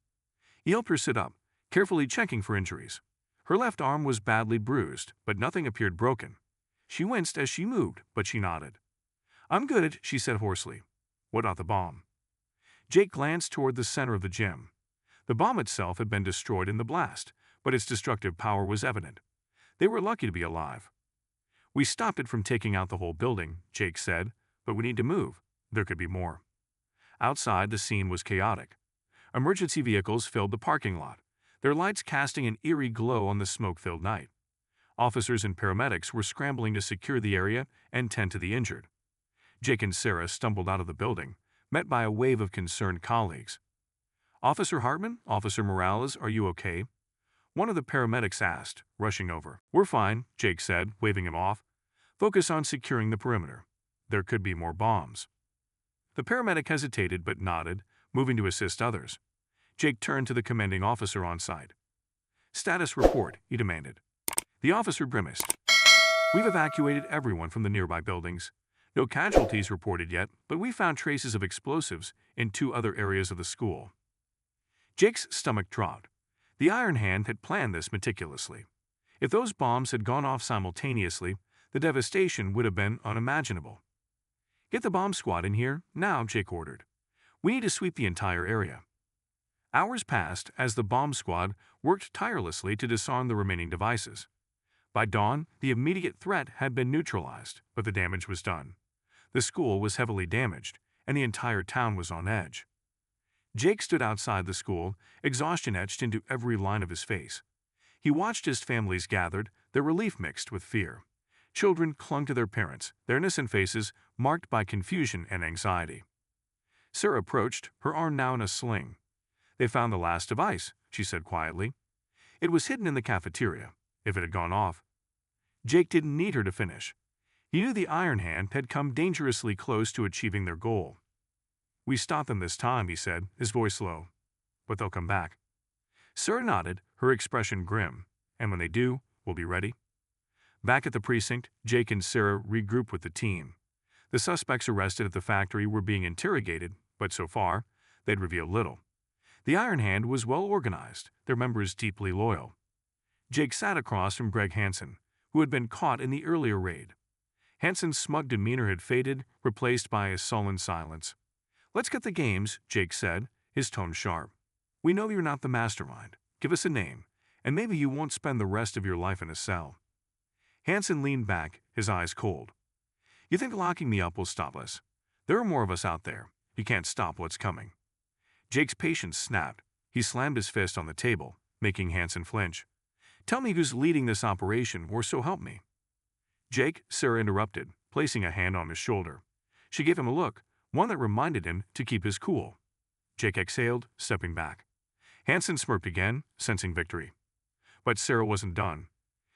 He helped her sit up, carefully checking for injuries. Her left arm was badly bruised, but nothing appeared broken. She winced as she moved, but she nodded. "I'm good," she said hoarsely. "What about the bomb?" Jake glanced toward the center of the gym. The bomb itself had been destroyed in the blast, but its destructive power was evident. They were lucky to be alive. "We stopped it from taking out the whole building," Jake said, "but we need to move. There could be more." Outside, the scene was chaotic. Emergency vehicles filled the parking lot, their lights casting an eerie glow on the smoke-filled night. Officers and paramedics were scrambling to secure the area and tend to the injured. Jake and Sarah stumbled out of the building, met by a wave of concerned colleagues. "Officer Hartman, Officer Morales, are you okay?" One of the paramedics asked, rushing over. "We're fine," Jake said, waving him off. "Focus on securing the perimeter. There could be more bombs." The paramedic hesitated but nodded, moving to assist others. Jake turned to the commanding officer on site. "Status report," he demanded. The officer grimaced. "We've evacuated everyone from the nearby buildings. No casualties reported yet, but we found traces of explosives in 2 other areas of the school." Jake's stomach dropped. The Iron Hand had planned this meticulously. If those bombs had gone off simultaneously, the devastation would have been unimaginable. "Get the bomb squad in here, now," Jake ordered. "We need to sweep the entire area." Hours passed as the bomb squad worked tirelessly to disarm the remaining devices. By dawn, the immediate threat had been neutralized, but the damage was done. The school was heavily damaged, and the entire town was on edge. Jake stood outside the school, exhaustion etched into every line of his face. He watched as families gathered, their relief mixed with fear. Children clung to their parents, their innocent faces marked by confusion and anxiety. Sarah approached, her arm now in a sling. "They found the last device," she said quietly. "It was hidden in the cafeteria. If it had gone off." Jake didn't need her to finish. He knew the Iron Hand had come dangerously close to achieving their goal. "We stopped them this time," he said, his voice low. "But they'll come back." Sarah nodded, her expression grim. "And when they do, we'll be ready." Back at the precinct, Jake and Sarah regrouped with the team. The suspects arrested at the factory were being interrogated, but so far, they'd revealed little. The Iron Hand was well organized, their members deeply loyal. Jake sat across from Greg Hansen, who had been caught in the earlier raid. Hansen's smug demeanor had faded, replaced by a sullen silence. "Let's get the games," Jake said, his tone sharp. "We know you're not the mastermind. Give us a name, and maybe you won't spend the rest of your life in a cell." Hansen leaned back, his eyes cold. "You think locking me up will stop us? There are more of us out there. You can't stop what's coming." Jake's patience snapped. He slammed his fist on the table, making Hansen flinch. "Tell me who's leading this operation, or so help me." "Jake," Sarah interrupted, placing a hand on his shoulder. She gave him a look, one that reminded him to keep his cool. Jake exhaled, stepping back. Hansen smirked again, sensing victory. But Sarah wasn't done.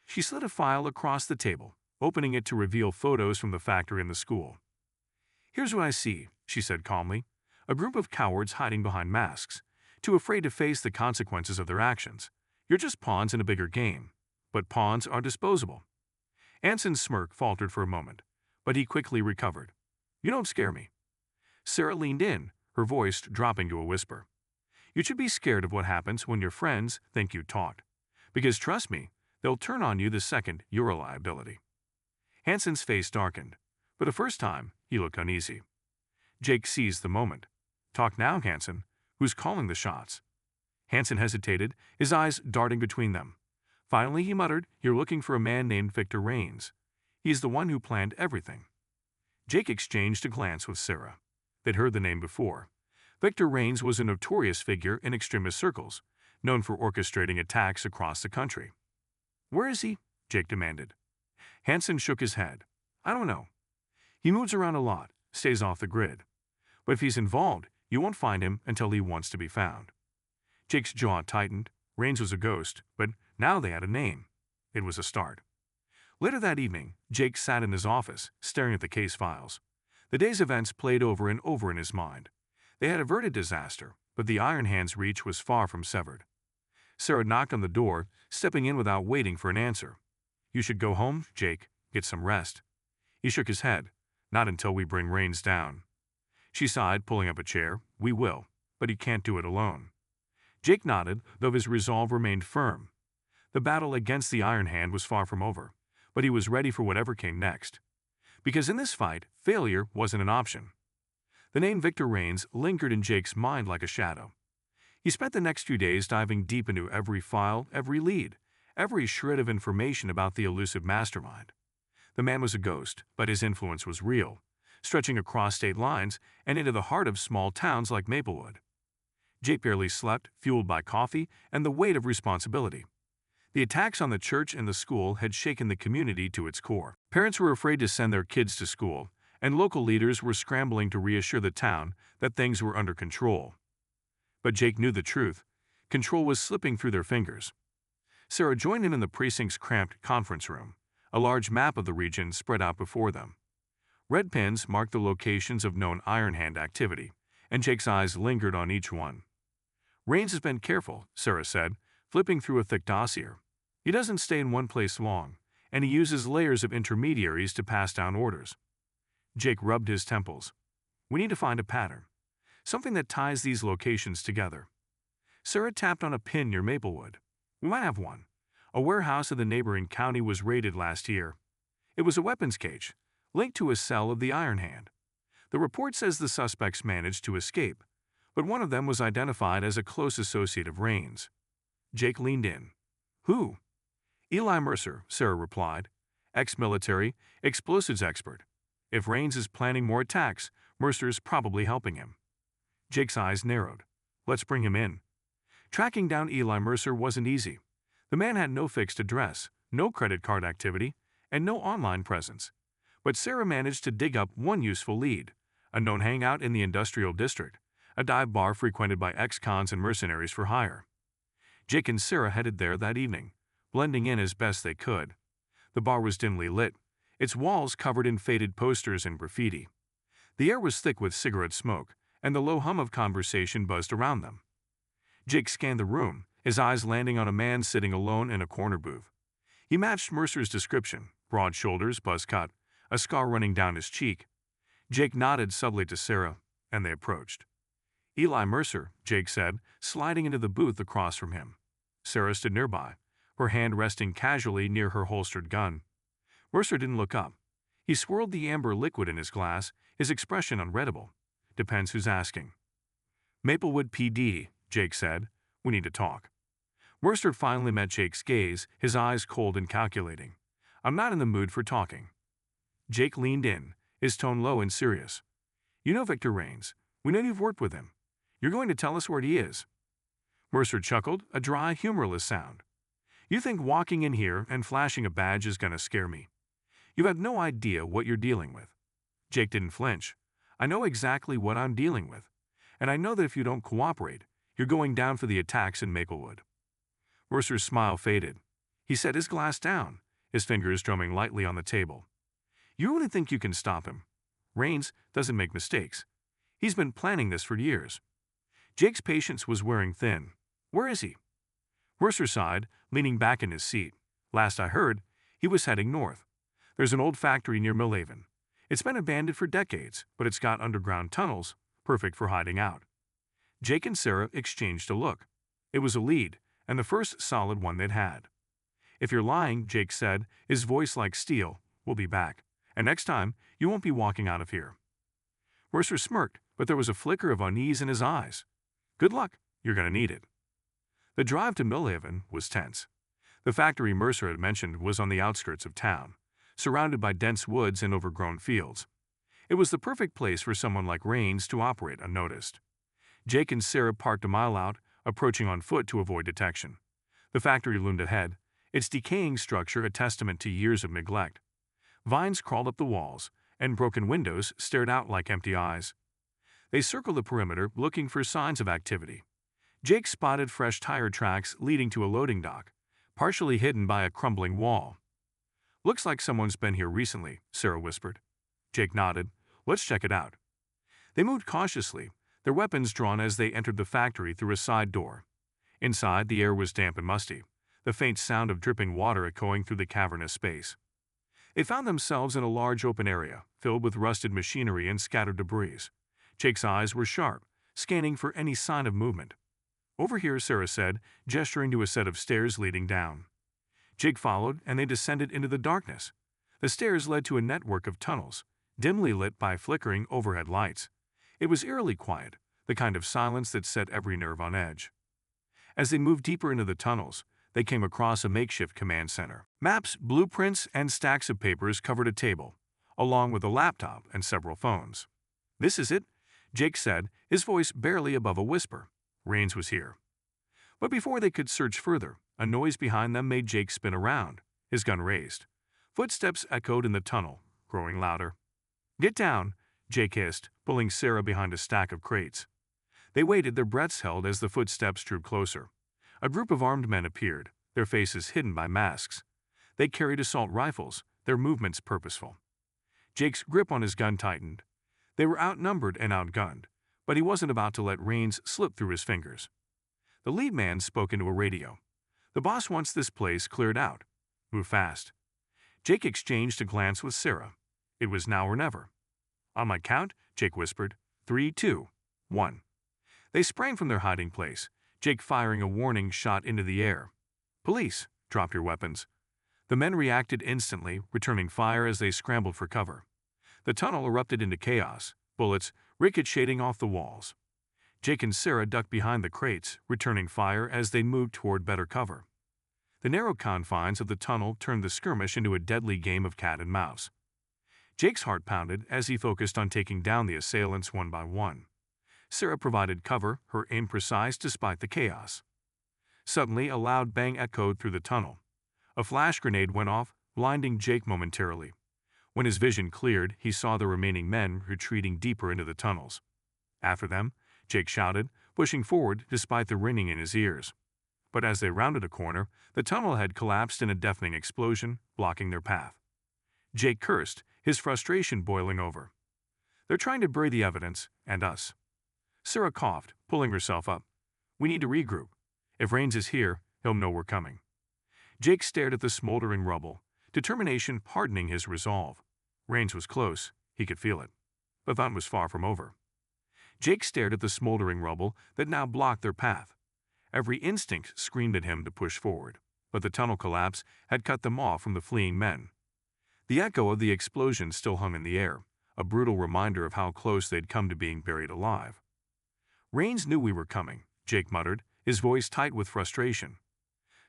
She slid a file across the table, opening it to reveal photos from the factory and the school. "Here's what I see," she said calmly. "A group of cowards hiding behind masks, too afraid to face the consequences of their actions. You're just pawns in a bigger game. But pawns are disposable." Anson's smirk faltered for a moment, but he quickly recovered. "You don't scare me." Sarah leaned in, her voice dropping to a whisper. "You should be scared of what happens when your friends think you talked. Because trust me, they'll turn on you the second you're a liability." Hanson's face darkened. For the first time, he looked uneasy. Jake seized the moment. "Talk now, Hanson. Who's calling the shots?" Hanson hesitated, his eyes darting between them. Finally, he muttered, "You're looking for a man named Victor Rains. He's the one who planned everything." Jake exchanged a glance with Sarah. They'd heard the name before. Victor Rains was a notorious figure in extremist circles, known for orchestrating attacks across the country. "Where is he?" Jake demanded. Hanson shook his head. "I don't know. He moves around a lot, stays off the grid. But if he's involved, you won't find him until he wants to be found." Jake's jaw tightened. Rains was a ghost, but now they had a name. It was a start. Later that evening, Jake sat in his office, staring at the case files. The day's events played over and over in his mind. They had averted disaster, but the Iron Hand's reach was far from severed. Sarah knocked on the door, stepping in without waiting for an answer. "You should go home, Jake. Get some rest." He shook his head. "Not until we bring Rains down." She sighed, pulling up a chair. "We will, but he can't do it alone." Jake nodded, though his resolve remained firm. The battle against the Iron Hand was far from over, but he was ready for whatever came next. Because in this fight, failure wasn't an option. The name Victor Rains lingered in Jake's mind like a shadow. He spent the next few days diving deep into every file, every lead, every shred of information about the elusive mastermind. The man was a ghost, but his influence was real, stretching across state lines and into the heart of small towns like Maplewood. Jake barely slept, fueled by coffee and the weight of responsibility. The attacks on the church and the school had shaken the community to its core. Parents were afraid to send their kids to school, and local leaders were scrambling to reassure the town that things were under control. But Jake knew the truth. Control was slipping through their fingers. Sarah joined him in the precinct's cramped conference room, a large map of the region spread out before them. Red pins marked the locations of known Iron Hand activity, and Jake's eyes lingered on each one. "Rains has been careful," Sarah said, flipping through a thick dossier. "He doesn't stay in one place long, and he uses layers of intermediaries to pass down orders." Jake rubbed his temples. "We need to find a pattern, something that ties these locations together." Sarah tapped on a pin near Maplewood. "We might have one. A warehouse in the neighboring county was raided last year. It was a weapons cage, linked to a cell of the Iron Hand. The report says the suspects managed to escape, but one of them was identified as a close associate of Rains." Jake leaned in. "Who?" "Eli Mercer," Sarah replied. "Ex-military, explosives expert. If Rains is planning more attacks, Mercer's probably helping him." Jake's eyes narrowed. "Let's bring him in." Tracking down Eli Mercer wasn't easy. The man had no fixed address, no credit card activity, and no online presence. But Sarah managed to dig up one useful lead, a known hangout in the industrial district, a dive bar frequented by ex-cons and mercenaries for hire. Jake and Sarah headed there that evening, blending in as best they could. The bar was dimly lit, its walls covered in faded posters and graffiti. The air was thick with cigarette smoke, and the low hum of conversation buzzed around them. Jake scanned the room, his eyes landing on a man sitting alone in a corner booth. He matched Mercer's description: broad shoulders, buzz cut, a scar running down his cheek. Jake nodded subtly to Sarah, and they approached. "Eli Mercer," Jake said, sliding into the booth across from him. Sarah stood nearby, her hand resting casually near her holstered gun. Mercer didn't look up. He swirled the amber liquid in his glass, his expression unreadable. "Depends who's asking." "Maplewood PD," Jake said. "We need to talk." Mercer finally met Jake's gaze, his eyes cold and calculating. "I'm not in the mood for talking." Jake leaned in, his tone low and serious. "You know Victor Rains. We know you've worked with him. You're going to tell us where he is." Mercer chuckled, a dry, humorless sound. "You think walking in here and flashing a badge is going to scare me? You have no idea what you're dealing with." Jake didn't flinch. "I know exactly what I'm dealing with, and I know that if you don't cooperate, you're going down for the attacks in Maplewood." Mercer's smile faded. He set his glass down, his fingers drumming lightly on the table. "You really think you can stop him? Rains doesn't make mistakes. He's been planning this for years." Jake's patience was wearing thin. "Where is he?" Mercer sighed, leaning back in his seat. "Last I heard, he was heading north. There's an old factory near Millhaven. It's been abandoned for decades, but it's got underground tunnels, perfect for hiding out." Jake and Sarah exchanged a look. It was a lead, and the first solid one they'd had. "If you're lying," Jake said, his voice like steel, "we'll be back. And next time, you won't be walking out of here." Mercer smirked, but there was a flicker of unease in his eyes. "Good luck. You're going to need it." The drive to Millhaven was tense. The factory Mercer had mentioned was on the outskirts of town, surrounded by dense woods and overgrown fields. It was the perfect place for someone like Rains to operate unnoticed. Jake and Sarah parked a mile out, approaching on foot to avoid detection. The factory loomed ahead, its decaying structure a testament to years of neglect. Vines crawled up the walls, and broken windows stared out like empty eyes. They circled the perimeter, looking for signs of activity. Jake spotted fresh tire tracks leading to a loading dock, partially hidden by a crumbling wall. "Looks like someone's been here recently," Sarah whispered. Jake nodded. "Let's check it out." They moved cautiously, their weapons drawn as they entered the factory through a side door. Inside, the air was damp and musty, the faint sound of dripping water echoing through the cavernous space. They found themselves in a large open area, filled with rusted machinery and scattered debris. Jake's eyes were sharp, scanning for any sign of movement. "Over here," Sarah said, gesturing to a set of stairs leading down. Jake followed, and they descended into the darkness. The stairs led to a network of tunnels, dimly lit by flickering overhead lights. It was eerily quiet, the kind of silence that set every nerve on edge. As they moved deeper into the tunnels, they came across a makeshift command center. Maps, blueprints, and stacks of papers covered a table, along with a laptop and several phones. "This is it," Jake said, his voice barely above a whisper. Rains was here. But before they could search further, a noise behind them made Jake spin around, his gun raised. Footsteps echoed in the tunnel, growing louder. "Get down," Jake hissed, pulling Sarah behind a stack of crates. They waited, their breaths held as the footsteps drew closer. A group of armed men appeared, their faces hidden by masks. They carried assault rifles, their movements purposeful. Jake's grip on his gun tightened. They were outnumbered and outgunned, but he wasn't about to let reins slip through his fingers. The lead man spoke into a radio. "The boss wants this place cleared out. Move fast." Jake exchanged a glance with Sarah. It was now or never. "On my count," Jake whispered. 3, 2, 1. They sprang from their hiding place, Jake firing a warning shot into the air. "Police, drop your weapons." The men reacted instantly, returning fire as they scrambled for cover. The tunnel erupted into chaos, bullets ricocheting off the walls. Jake and Sarah ducked behind the crates, returning fire as they moved toward better cover. The narrow confines of the tunnel turned the skirmish into a deadly game of cat and mouse. Jake's heart pounded as he focused on taking down the assailants one by one. Sarah provided cover, her aim precise despite the chaos. Suddenly, a loud bang echoed through the tunnel. A flash grenade went off, blinding Jake momentarily. When his vision cleared, he saw the remaining men retreating deeper into the tunnels. "After them," Jake shouted, pushing forward despite the ringing in his ears. But as they rounded a corner, the tunnel had collapsed in a deafening explosion, blocking their path. Jake cursed, his frustration boiling over. "They're trying to bury the evidence, and us." Sarah coughed, pulling herself up. "We need to regroup. If Rains is here, he'll know we're coming." Jake stared at the smoldering rubble, determination hardening his resolve. Rains was close, he could feel it. The hunt was far from over. Jake stared at the smoldering rubble that now blocked their path. Every instinct screamed at him to push forward, but the tunnel collapse had cut them off from the fleeing men. The echo of the explosion still hung in the air, a brutal reminder of how close they'd come to being buried alive. "Rains knew we were coming," Jake muttered, his voice tight with frustration.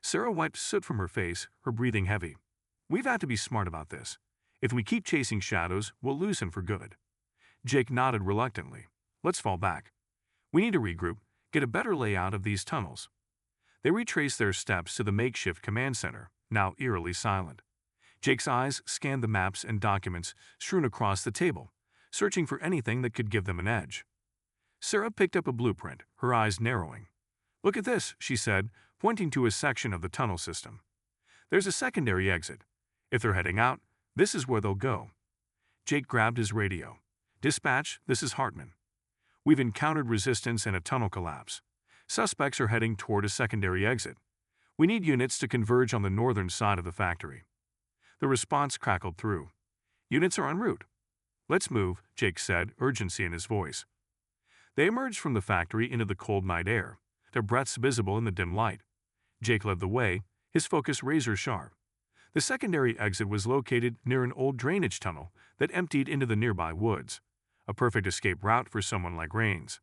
Sarah wiped soot from her face, her breathing heavy. "We've had to be smart about this. If we keep chasing shadows, we'll lose him for good." Jake nodded reluctantly. "Let's fall back. We need to regroup, get a better layout of these tunnels." They retraced their steps to the makeshift command center, now eerily silent. Jake's eyes scanned the maps and documents strewn across the table, searching for anything that could give them an edge. Sarah picked up a blueprint, her eyes narrowing. "Look at this," she said, pointing to a section of the tunnel system. "There's a secondary exit. If they're heading out, this is where they'll go. Jake grabbed his radio. Dispatch, this is Hartman. We've encountered resistance and a tunnel collapse. Suspects are heading toward a secondary exit. We need units to converge on the northern side of the factory. The response crackled through. Units are en route. Let's move, Jake said, urgency in his voice. They emerged from the factory into the cold night air, their breaths visible in the dim light. Jake led the way, his focus razor-sharp. The secondary exit was located near an old drainage tunnel that emptied into the nearby woods, a perfect escape route for someone like Rains.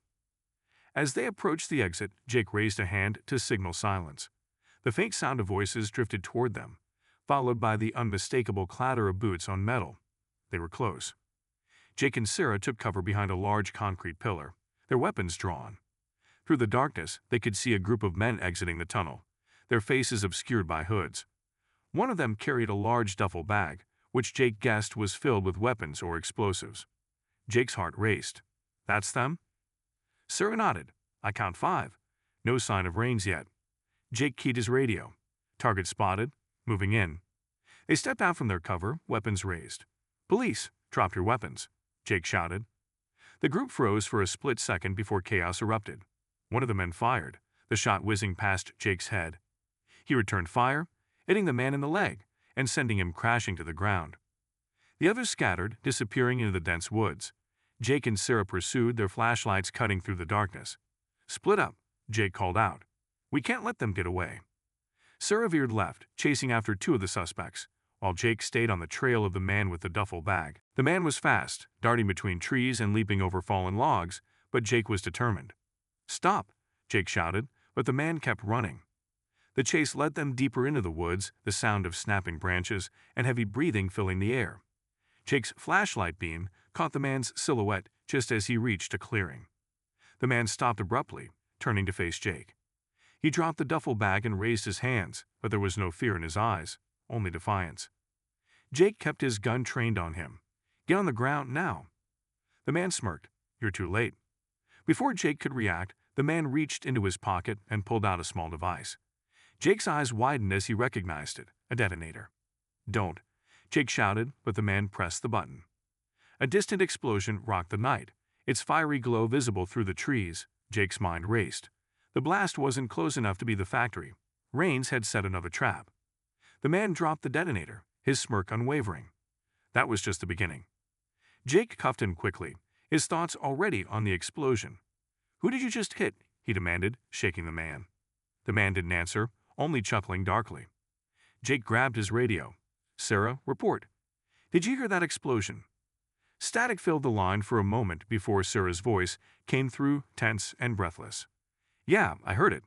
As they approached the exit, Jake raised a hand to signal silence. The faint sound of voices drifted toward them, followed by the unmistakable clatter of boots on metal. They were close. Jake and Sarah took cover behind a large concrete pillar, their weapons drawn. Through the darkness, they could see a group of men exiting the tunnel, their faces obscured by hoods. One of them carried a large duffel bag, which Jake guessed was filled with weapons or explosives. Jake's heart raced. That's them? Sarah nodded. I count 5. No sign of Rains yet. Jake keyed his radio. Target spotted. Moving in. They stepped out from their cover, weapons raised. Police, drop your weapons, Jake shouted. The group froze for a split second before chaos erupted. One of the men fired, the shot whizzing past Jake's head. He returned fire, hitting the man in the leg and sending him crashing to the ground. The others scattered, disappearing into the dense woods. Jake and Sarah pursued, their flashlights cutting through the darkness. Split up, Jake called out. We can't let them get away. Sarah veered left, chasing after 2 of the suspects, while Jake stayed on the trail of the man with the duffel bag. The man was fast, darting between trees and leaping over fallen logs, but Jake was determined. Stop, Jake shouted, but the man kept running. The chase led them deeper into the woods, the sound of snapping branches and heavy breathing filling the air. Jake's flashlight beam caught the man's silhouette just as he reached a clearing. The man stopped abruptly, turning to face Jake. He dropped the duffel bag and raised his hands, but there was no fear in his eyes, only defiance. Jake kept his gun trained on him. Get on the ground now. The man smirked. You're too late. Before Jake could react, the man reached into his pocket and pulled out a small device. Jake's eyes widened as he recognized it, a detonator. Don't, Jake shouted, but the man pressed the button. A distant explosion rocked the night, its fiery glow visible through the trees. Jake's mind raced. The blast wasn't close enough to be the factory. Rains had set another trap. The man dropped the detonator, his smirk unwavering. That was just the beginning. Jake cuffed him quickly, his thoughts already on the explosion. Who did you just hit? He demanded, shaking the man. The man didn't answer, only chuckling darkly. Jake grabbed his radio. Sarah, report. Did you hear that explosion? Static filled the line for a moment before Sarah's voice came through, tense and breathless. Yeah, I heard it.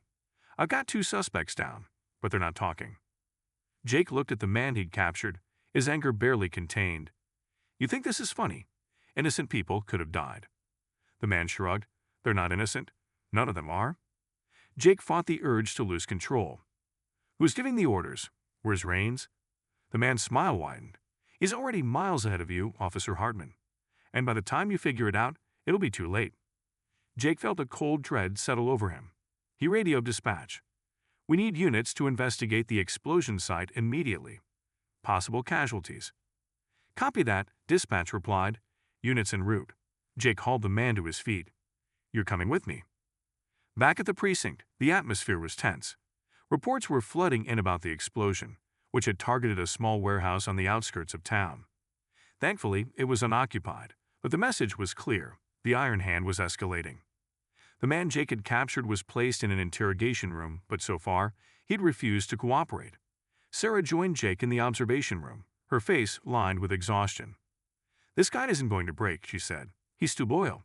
I've got 2 suspects down, but they're not talking. Jake looked at the man he'd captured, his anger barely contained. You think this is funny? Innocent people could have died. The man shrugged. They're not innocent. None of them are. Jake fought the urge to lose control. Who's giving the orders? Where's Rains? The man's smile widened. He's already miles ahead of you, Officer Hartman. And by the time you figure it out, it'll be too late. Jake felt a cold dread settle over him. He radioed dispatch. We need units to investigate the explosion site immediately. Possible casualties. Copy that, dispatch replied. Units en route. Jake hauled the man to his feet. You're coming with me. Back at the precinct, the atmosphere was tense. Reports were flooding in about the explosion, which had targeted a small warehouse on the outskirts of town. Thankfully, it was unoccupied, but the message was clear. The Iron Hand was escalating. The man Jake had captured was placed in an interrogation room, but so far, he'd refused to cooperate. Sarah joined Jake in the observation room, her face lined with exhaustion. This guy isn't going to break, she said. He's too loyal.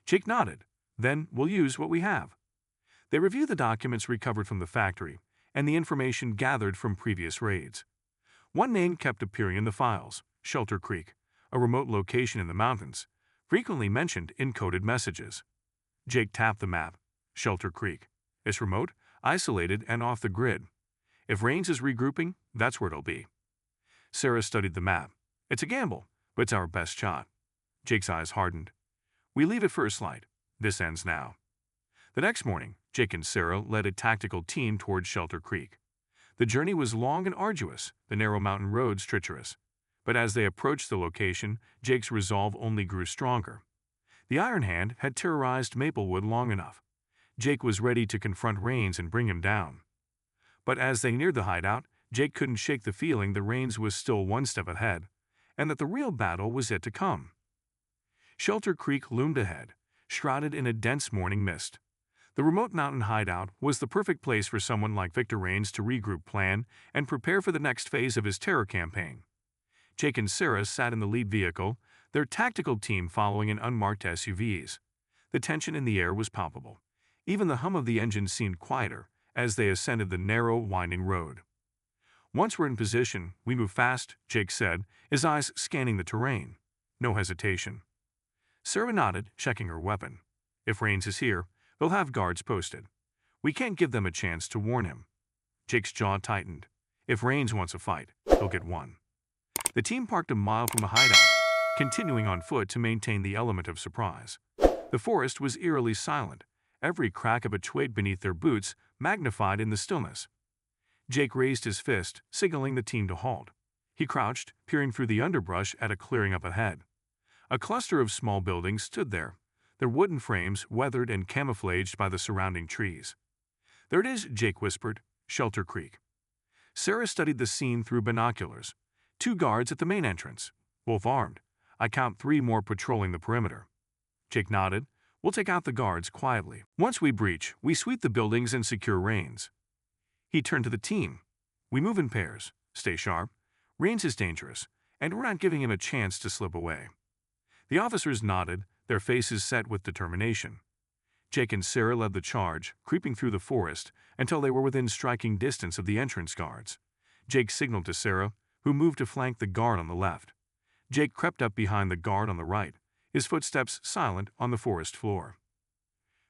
Jake nodded. Then we'll use what we have. They reviewed the documents recovered from the factory and the information gathered from previous raids. One name kept appearing in the files, Shelter Creek, a remote location in the mountains, frequently mentioned in coded messages. Jake tapped the map. Shelter Creek. It's remote, isolated, and off the grid. If Rains is regrouping, that's where it'll be. Sarah studied the map. It's a gamble, but it's our best shot. Jake's eyes hardened. We leave at first light. This ends now. The next morning, Jake and Sarah led a tactical team towards Shelter Creek. The journey was long and arduous, the narrow mountain roads treacherous. But as they approached the location, Jake's resolve only grew stronger. The Iron Hand had terrorized Maplewood long enough. Jake was ready to confront Rains and bring him down. But as they neared the hideout, Jake couldn't shake the feeling that Rains was still one step ahead, and that the real battle was yet to come. Shelter Creek loomed ahead, shrouded in a dense morning mist. The remote mountain hideout was the perfect place for someone like Victor Rains to regroup, plan, and prepare for the next phase of his terror campaign. Jake and Sarah sat in the lead vehicle, their tactical team following in unmarked SUVs. The tension in the air was palpable. Even the hum of the engine seemed quieter as they ascended the narrow, winding road. "Once we're in position, we move fast," Jake said, his eyes scanning the terrain. No hesitation. Sarah nodded, checking her weapon. "If Rains is here, they'll have guards posted. We can't give them a chance to warn him." Jake's jaw tightened. If Rains wants a fight, he'll get one. The team parked a mile from the hideout, continuing on foot to maintain the element of surprise. The forest was eerily silent, every crack of a twig beneath their boots magnified in the stillness. Jake raised his fist, signaling the team to halt. He crouched, peering through the underbrush at a clearing up ahead. A cluster of small buildings stood there, their wooden frames weathered and camouflaged by the surrounding trees. "There it is," Jake whispered, "Shelter Creek." Sarah studied the scene through binoculars. 2 guards at the main entrance, both armed. I count 3 more patrolling the perimeter. Jake nodded. "We'll take out the guards quietly. Once we breach, we sweep the buildings and secure Rains." He turned to the team. "We move in pairs. Stay sharp. Rains is dangerous, and we're not giving him a chance to slip away." The officers nodded, their faces set with determination. Jake and Sarah led the charge, creeping through the forest until they were within striking distance of the entrance guards. Jake signaled to Sarah, who moved to flank the guard on the left. Jake crept up behind the guard on the right, his footsteps silent on the forest floor.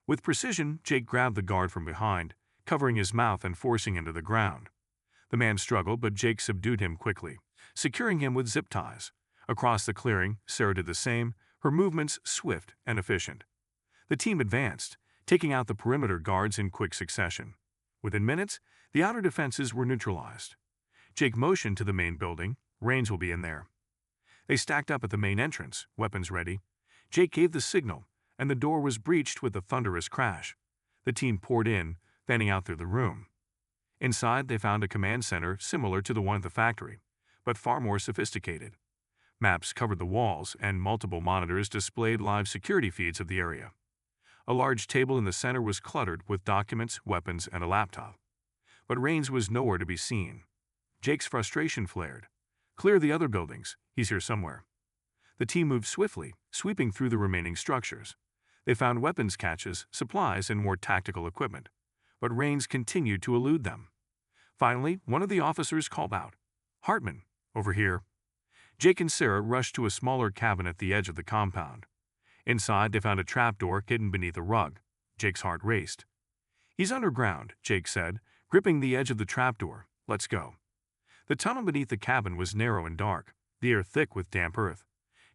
With precision, Jake grabbed the guard from behind, covering his mouth and forcing him to the ground. The man struggled, but Jake subdued him quickly, securing him with zip ties. Across the clearing, Sarah did the same, her movements swift and efficient. The team advanced, taking out the perimeter guards in quick succession. Within minutes, the outer defenses were neutralized. Jake motioned to the main building. "Rains will be in there." They stacked up at the main entrance, weapons ready. Jake gave the signal, and the door was breached with a thunderous crash. The team poured in, fanning out through the room. Inside, they found a command center similar to the one at the factory, but far more sophisticated. Maps covered the walls, and multiple monitors displayed live security feeds of the area. A large table in the center was cluttered with documents, weapons, and a laptop. But Rains was nowhere to be seen. Jake's frustration flared. "Clear the other buildings. He's here somewhere." The team moved swiftly, sweeping through the remaining structures. They found weapons caches, supplies, and more tactical equipment. But Rains continued to elude them. Finally, one of the officers called out, "Hartman, over here." Jake and Sarah rushed to a smaller cabin at the edge of the compound. Inside, they found a trapdoor hidden beneath a rug. Jake's heart raced. "He's underground," Jake said, gripping the edge of the trapdoor. "Let's go." The tunnel beneath the cabin was narrow and dark, the air thick with damp earth.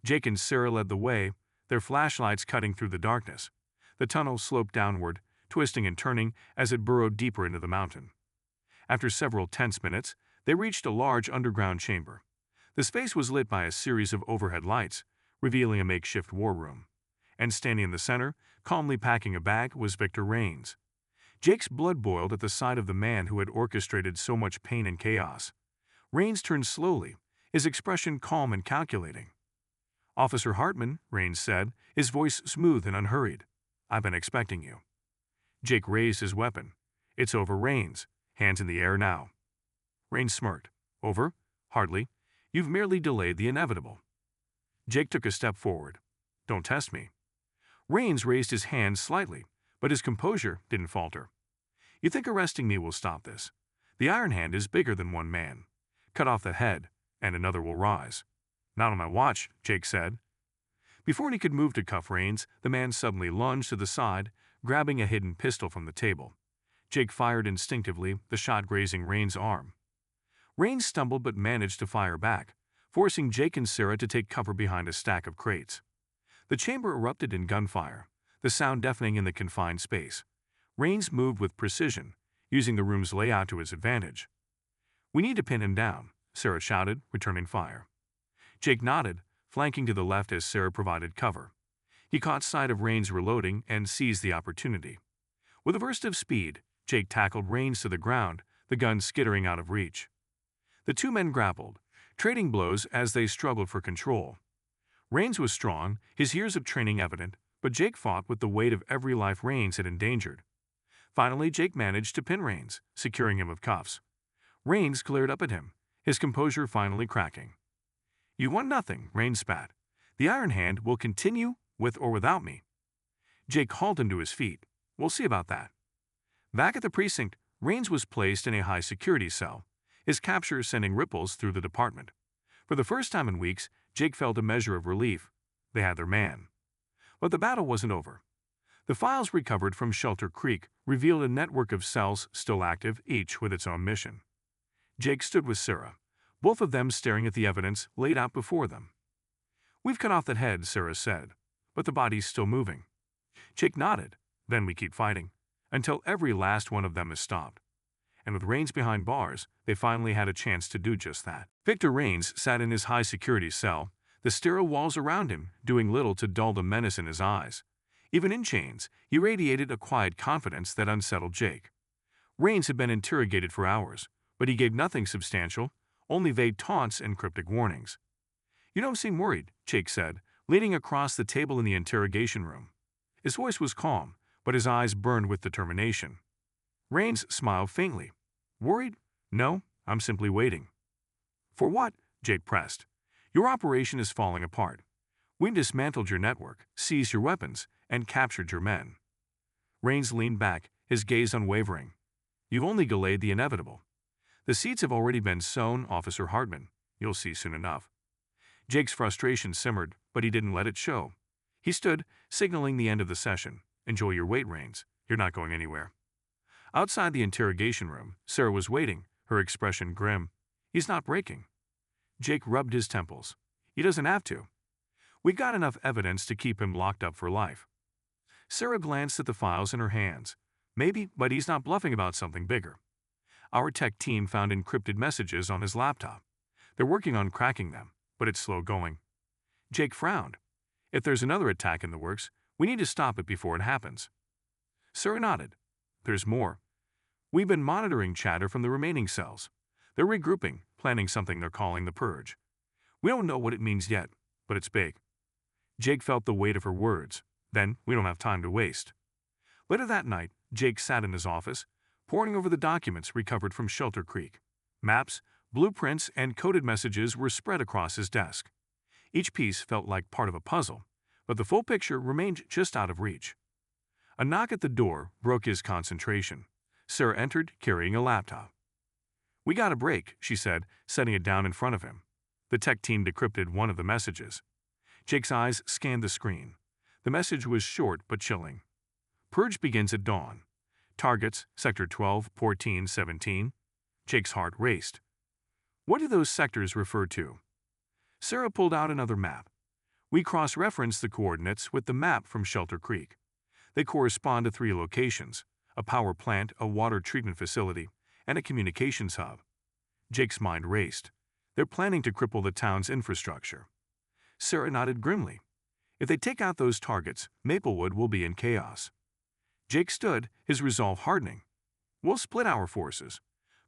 Jake and Sarah led the way, their flashlights cutting through the darkness. The tunnel sloped downward, twisting and turning as it burrowed deeper into the mountain. After several tense minutes, they reached a large underground chamber. The space was lit by a series of overhead lights, revealing a makeshift war room. And standing in the center, calmly packing a bag, was Victor Rains. Jake's blood boiled at the sight of the man who had orchestrated so much pain and chaos. Rains turned slowly, his expression calm and calculating. "Officer Hartman," Rains said, his voice smooth and unhurried. "I've been expecting you." Jake raised his weapon. "It's over, Rains. Hands in the air now." Rains smirked. "Over? Hardly. You've merely delayed the inevitable." Jake took a step forward. "Don't test me." Rains raised his hand slightly, but his composure didn't falter. "You think arresting me will stop this? The Iron Hand is bigger than one man. Cut off the head, and another will rise." "Not on my watch," Jake said. Before he could move to cuff Rains, the man suddenly lunged to the side, grabbing a hidden pistol from the table. Jake fired instinctively, the shot grazing Rains' arm. Rains stumbled but managed to fire back, forcing Jake and Sarah to take cover behind a stack of crates. The chamber erupted in gunfire, the sound deafening in the confined space. Rains moved with precision, using the room's layout to his advantage. "We need to pin him down," Sarah shouted, returning fire. Jake nodded, flanking to the left as Sarah provided cover. He caught sight of Rains reloading and seized the opportunity. With a burst of speed, Jake tackled Rains to the ground, the gun skittering out of reach. The two men grappled, trading blows as they struggled for control. Rains was strong, his years of training evident, but Jake fought with the weight of every life Rains had endangered. Finally, Jake managed to pin Rains, securing him with cuffs. Rains glared up at him, his composure finally cracking. "You want nothing," Rains spat. "The Iron Hand will continue with or without me." Jake hauled him to his feet. "We'll see about that." Back at the precinct, Rains was placed in a high-security cell, his capture sending ripples through the department. For the first time in weeks, Jake felt a measure of relief. They had their man. But the battle wasn't over. The files recovered from Shelter Creek revealed a network of cells still active, each with its own mission. Jake stood with Sarah, both of them staring at the evidence laid out before them. "We've cut off the head," Sarah said, "but the body's still moving." Jake nodded. "Then we keep fighting, until every last one of them is stopped." And with Rains behind bars, they finally had a chance to do just that. Victor Rains sat in his high-security cell, the sterile walls around him doing little to dull the menace in his eyes. Even in chains, he radiated a quiet confidence that unsettled Jake. Rains had been interrogated for hours, but he gave nothing substantial, only vague taunts and cryptic warnings. "You don't seem worried," Jake said, leaning across the table in the interrogation room. His voice was calm, but his eyes burned with determination. Rains smiled faintly. "Worried? No, I'm simply waiting." "For what?" Jake pressed. "Your operation is falling apart. We've dismantled your network, seized your weapons, and captured your men." Rains leaned back, his gaze unwavering. "You've only delayed the inevitable. The seeds have already been sown, Officer Hartman. You'll see soon enough." Jake's frustration simmered, but he didn't let it show. He stood, signaling the end of the session. "Enjoy your wait, Rains. You're not going anywhere." Outside the interrogation room, Sarah was waiting, her expression grim. "He's not breaking." Jake rubbed his temples. "He doesn't have to. We got enough evidence to keep him locked up for life." Sarah glanced at the files in her hands. "Maybe, but he's not bluffing about something bigger. Our tech team found encrypted messages on his laptop. They're working on cracking them, but it's slow going." Jake frowned. "If there's another attack in the works, we need to stop it before it happens." Sarah nodded. "There's more. We've been monitoring chatter from the remaining cells. They're regrouping, planning something they're calling the Purge. We don't know what it means yet, but it's big." Jake felt the weight of her words. "Then we don't have time to waste." Later that night, Jake sat in his office, poring over the documents recovered from Shelter Creek. Maps, blueprints, and coded messages were spread across his desk. Each piece felt like part of a puzzle, but the full picture remained just out of reach. A knock at the door broke his concentration. Sarah entered, carrying a laptop. "We got a break," she said, setting it down in front of him. The tech team decrypted one of the messages. Jake's eyes scanned the screen. The message was short but chilling. "Purge begins at dawn. Targets, Sector 12, 14, 17. Jake's heart raced. What do those sectors refer to? Sarah pulled out another map. We cross-referenced the coordinates with the map from Shelter Creek. They correspond to 3 locations: a power plant, a water treatment facility, and a communications hub. Jake's mind raced. They're planning to cripple the town's infrastructure. Sarah nodded grimly. If they take out those targets, Maplewood will be in chaos. Jake stood, his resolve hardening. We'll split our forces,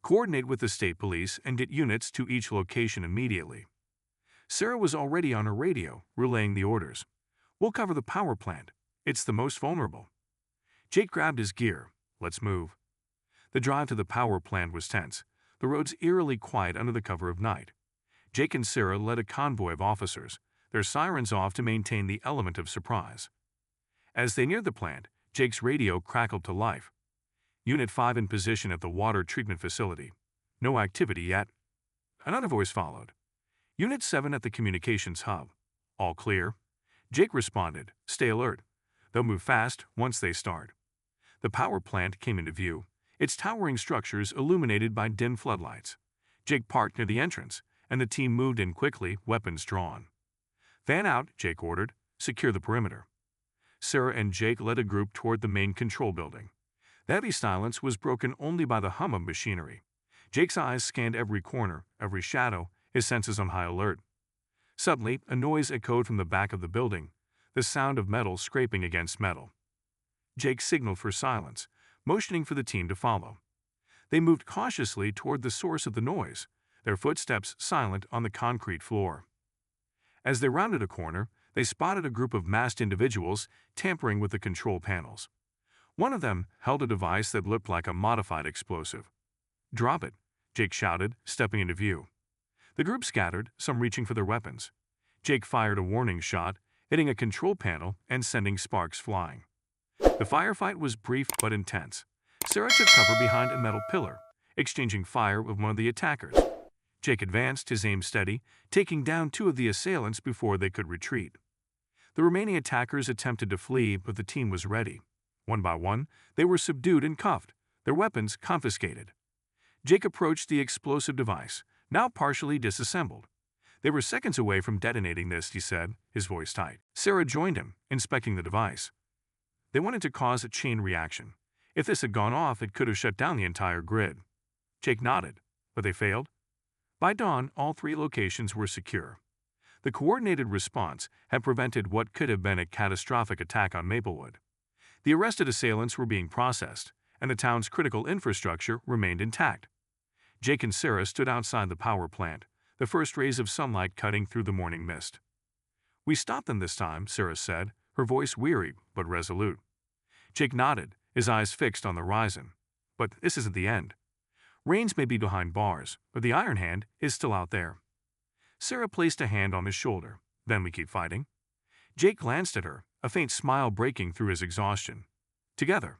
coordinate with the state police, and get units to each location immediately. Sarah was already on her radio, relaying the orders. We'll cover the power plant. It's the most vulnerable. Jake grabbed his gear. Let's move. The drive to the power plant was tense, the roads eerily quiet under the cover of night. Jake and Sarah led a convoy of officers, their sirens off to maintain the element of surprise. As they neared the plant, Jake's radio crackled to life. Unit 5 in position at the water treatment facility. No activity yet. Another voice followed. Unit 7 at the communications hub. All clear. Jake responded. Stay alert. They'll move fast once they start. The power plant came into view, its towering structures illuminated by dim floodlights. Jake parked near the entrance, and the team moved in quickly, weapons drawn. Fan out, Jake ordered. Secure the perimeter. Sarah and Jake led a group toward the main control building. The heavy silence was broken only by the hum of machinery. Jake's eyes scanned every corner, every shadow, his senses on high alert. Suddenly, a noise echoed from the back of the building, the sound of metal scraping against metal. Jake signaled for silence, motioning for the team to follow. They moved cautiously toward the source of the noise, their footsteps silent on the concrete floor. As they rounded a corner, they spotted a group of masked individuals tampering with the control panels. One of them held a device that looked like a modified explosive. "Drop it," Jake shouted, stepping into view. The group scattered, some reaching for their weapons. Jake fired a warning shot, hitting a control panel and sending sparks flying. The firefight was brief but intense. Sarah took cover behind a metal pillar, exchanging fire with one of the attackers. Jake advanced, his aim steady, taking down two of the assailants before they could retreat. The remaining attackers attempted to flee, but the team was ready. One by one, they were subdued and cuffed, their weapons confiscated. Jake approached the explosive device, now partially disassembled. They were seconds away from detonating this, he said, his voice tight. Sarah joined him, inspecting the device. They wanted to cause a chain reaction. If this had gone off, it could have shut down the entire grid. Jake nodded, but they failed. By dawn, all three locations were secure. The coordinated response had prevented what could have been a catastrophic attack on Maplewood. The arrested assailants were being processed, and the town's critical infrastructure remained intact. Jake and Sarah stood outside the power plant, the first rays of sunlight cutting through the morning mist. "We stopped them this time," Sarah said, her voice weary but resolute. Jake nodded, his eyes fixed on the horizon. "But this isn't the end. Rains may be behind bars, but the Iron Hand is still out there." Sarah placed a hand on his shoulder. "Then we keep fighting." Jake glanced at her, a faint smile breaking through his exhaustion. Together.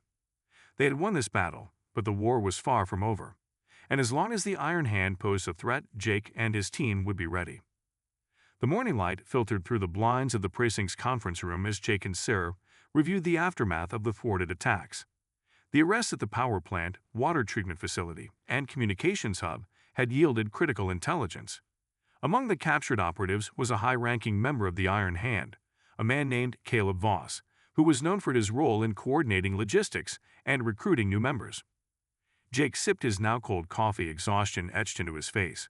They had won this battle, but the war was far from over. And as long as the Iron Hand posed a threat, Jake and his team would be ready. The morning light filtered through the blinds of the precinct's conference room as Jake and Sarah reviewed the aftermath of the thwarted attacks. The arrests at the power plant, water treatment facility, and communications hub had yielded critical intelligence. Among the captured operatives was a high-ranking member of the Iron Hand, a man named Caleb Voss, who was known for his role in coordinating logistics and recruiting new members. Jake sipped his now-cold coffee, exhaustion etched into his face.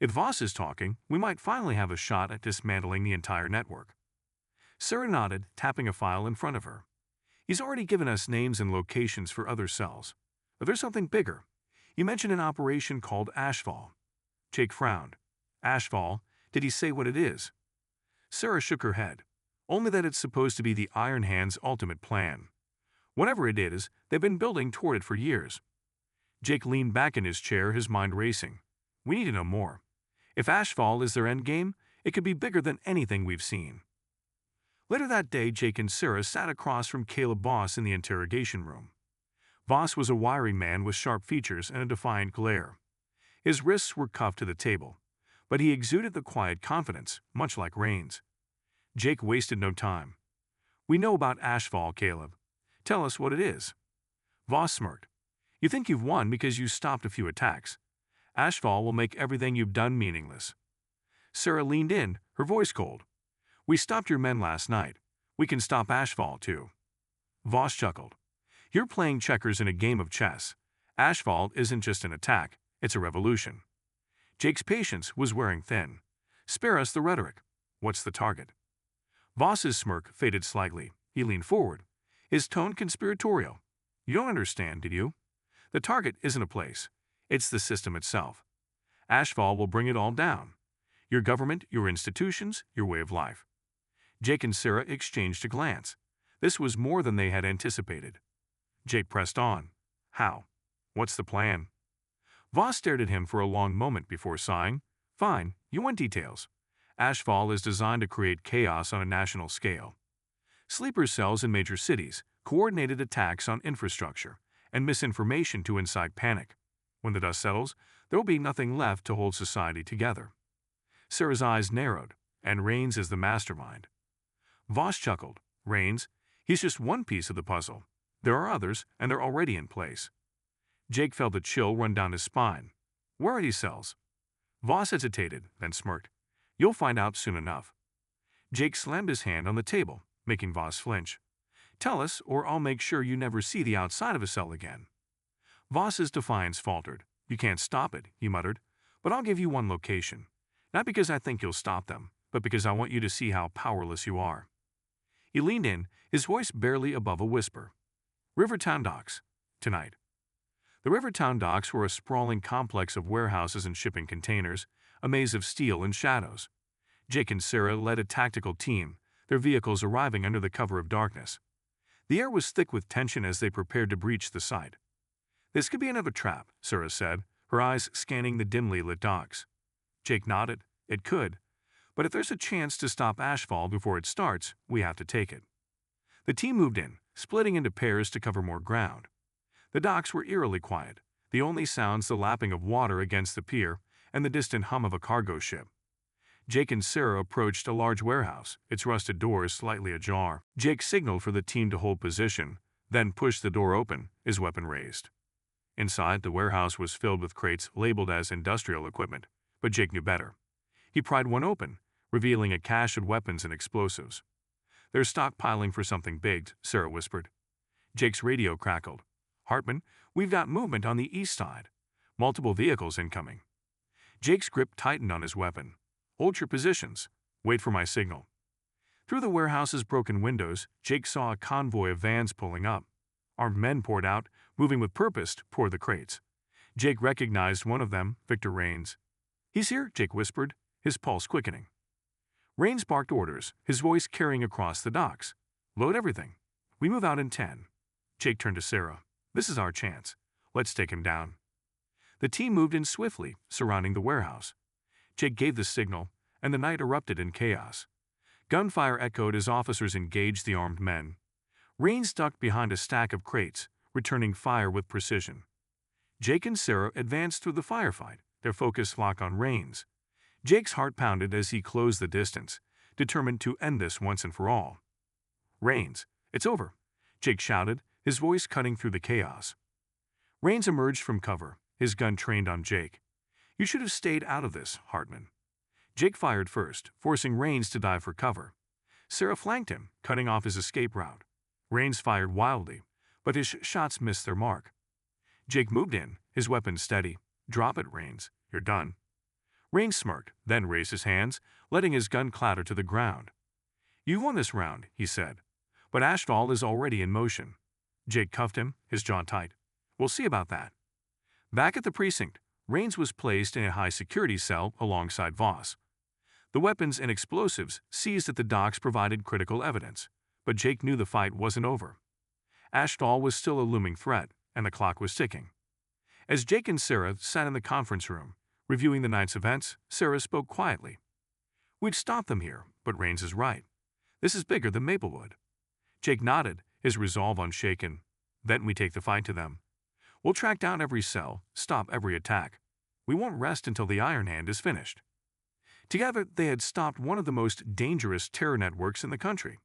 If Voss is talking, we might finally have a shot at dismantling the entire network. Sarah nodded, tapping a file in front of her. "He's already given us names and locations for other cells. But there's something bigger. You mentioned an operation called Ashfall." Jake frowned. "Ashfall? Did he say what it is?" Sarah shook her head. "Only that it's supposed to be the Iron Hand's ultimate plan. Whatever it is, they've been building toward it for years." Jake leaned back in his chair, his mind racing. "We need to know more. If Ashfall is their endgame, it could be bigger than anything we've seen." Later that day, Jake and Sarah sat across from Caleb Voss in the interrogation room. Voss was a wiry man with sharp features and a defiant glare. His wrists were cuffed to the table, but he exuded the quiet confidence, much like Rains. Jake wasted no time. "We know about Ashfall, Caleb. Tell us what it is." Voss smirked. "You think you've won because you stopped a few attacks. Ashfall will make everything you've done meaningless." Sarah leaned in, her voice cold. "We stopped your men last night. We can stop Ashfall, too." Voss chuckled. "You're playing checkers in a game of chess. Ashfall isn't just an attack, it's a revolution." Jake's patience was wearing thin. "Spare us the rhetoric. What's the target?" Voss's smirk faded slightly. He leaned forward, his tone conspiratorial. "You don't understand, did you? The target isn't a place. It's the system itself. Ashfall will bring it all down. Your government, your institutions, your way of life." Jake and Sarah exchanged a glance. This was more than they had anticipated. Jake pressed on. "How? What's the plan?" Voss stared at him for a long moment before sighing. "Fine, you want details. Ashfall is designed to create chaos on a national scale. Sleeper cells in major cities, coordinated attacks on infrastructure, and misinformation to incite panic. When the dust settles, there will be nothing left to hold society together." Sarah's eyes narrowed, "And Rains is the mastermind." Voss chuckled. "Rains? He's just one piece of the puzzle. There are others, and they're already in place." Jake felt a chill run down his spine. "Where are these cells?" Voss hesitated, then smirked. "You'll find out soon enough." Jake slammed his hand on the table, making Voss flinch. "Tell us, or I'll make sure you never see the outside of a cell again." Voss's defiance faltered. "You can't stop it," he muttered, "but I'll give you one location. Not because I think you'll stop them, but because I want you to see how powerless you are." He leaned in, his voice barely above a whisper. "Rivertown Docks. Tonight." The Rivertown Docks were a sprawling complex of warehouses and shipping containers, a maze of steel and shadows. Jake and Sarah led a tactical team, their vehicles arriving under the cover of darkness. The air was thick with tension as they prepared to breach the site. "This could be another trap," Sarah said, her eyes scanning the dimly lit docks. Jake nodded. "It could. But if there's a chance to stop Ashfall before it starts, we have to take it." The team moved in, splitting into pairs to cover more ground. The docks were eerily quiet, the only sounds the lapping of water against the pier and the distant hum of a cargo ship. Jake and Sarah approached a large warehouse, its rusted doors slightly ajar. Jake signaled for the team to hold position, then pushed the door open, his weapon raised. Inside, the warehouse was filled with crates labeled as industrial equipment, but Jake knew better. He pried one open, revealing a cache of weapons and explosives. "They're stockpiling for something big," Sarah whispered. Jake's radio crackled. "Hartman, we've got movement on the east side. Multiple vehicles incoming." Jake's grip tightened on his weapon. "Hold your positions. Wait for my signal." Through the warehouse's broken windows, Jake saw a convoy of vans pulling up. Armed men poured out, moving with purpose toward the crates. Jake recognized one of them, Victor Rains. "He's here," Jake whispered, his pulse quickening. Rains barked orders, his voice carrying across the docks. "Load everything. We move out in 10. Jake turned to Sarah. "This is our chance. Let's take him down." The team moved in swiftly, surrounding the warehouse. Jake gave the signal, and the night erupted in chaos. Gunfire echoed as officers engaged the armed men. Rains ducked behind a stack of crates, returning fire with precision. Jake and Sarah advanced through the firefight, their focus locked on Rains. Jake's heart pounded as he closed the distance, determined to end this once and for all. "Rains, it's over," Jake shouted, his voice cutting through the chaos. Rains emerged from cover, his gun trained on Jake. "You should have stayed out of this, Hartman." Jake fired first, forcing Rains to dive for cover. Sarah flanked him, cutting off his escape route. Rains fired wildly, but his shots missed their mark. Jake moved in, his weapon steady. "Drop it, Rains. You're done." Rains smirked, then raised his hands, letting his gun clatter to the ground. "You won this round," he said, "but Ashfall is already in motion." Jake cuffed him, his jaw tight. "We'll see about that." Back at the precinct, Rains was placed in a high-security cell alongside Voss. The weapons and explosives seized at the docks provided critical evidence, but Jake knew the fight wasn't over. Ashfall was still a looming threat, and the clock was ticking. As Jake and Sarah sat in the conference room, reviewing the night's events, Sarah spoke quietly. "We'd stop them here, but Rains is right. This is bigger than Maplewood." Jake nodded, his resolve unshaken. "Then we take the fight to them. We'll track down every cell, stop every attack. We won't rest until the Iron Hand is finished." Together, they had stopped one of the most dangerous terror networks in the country.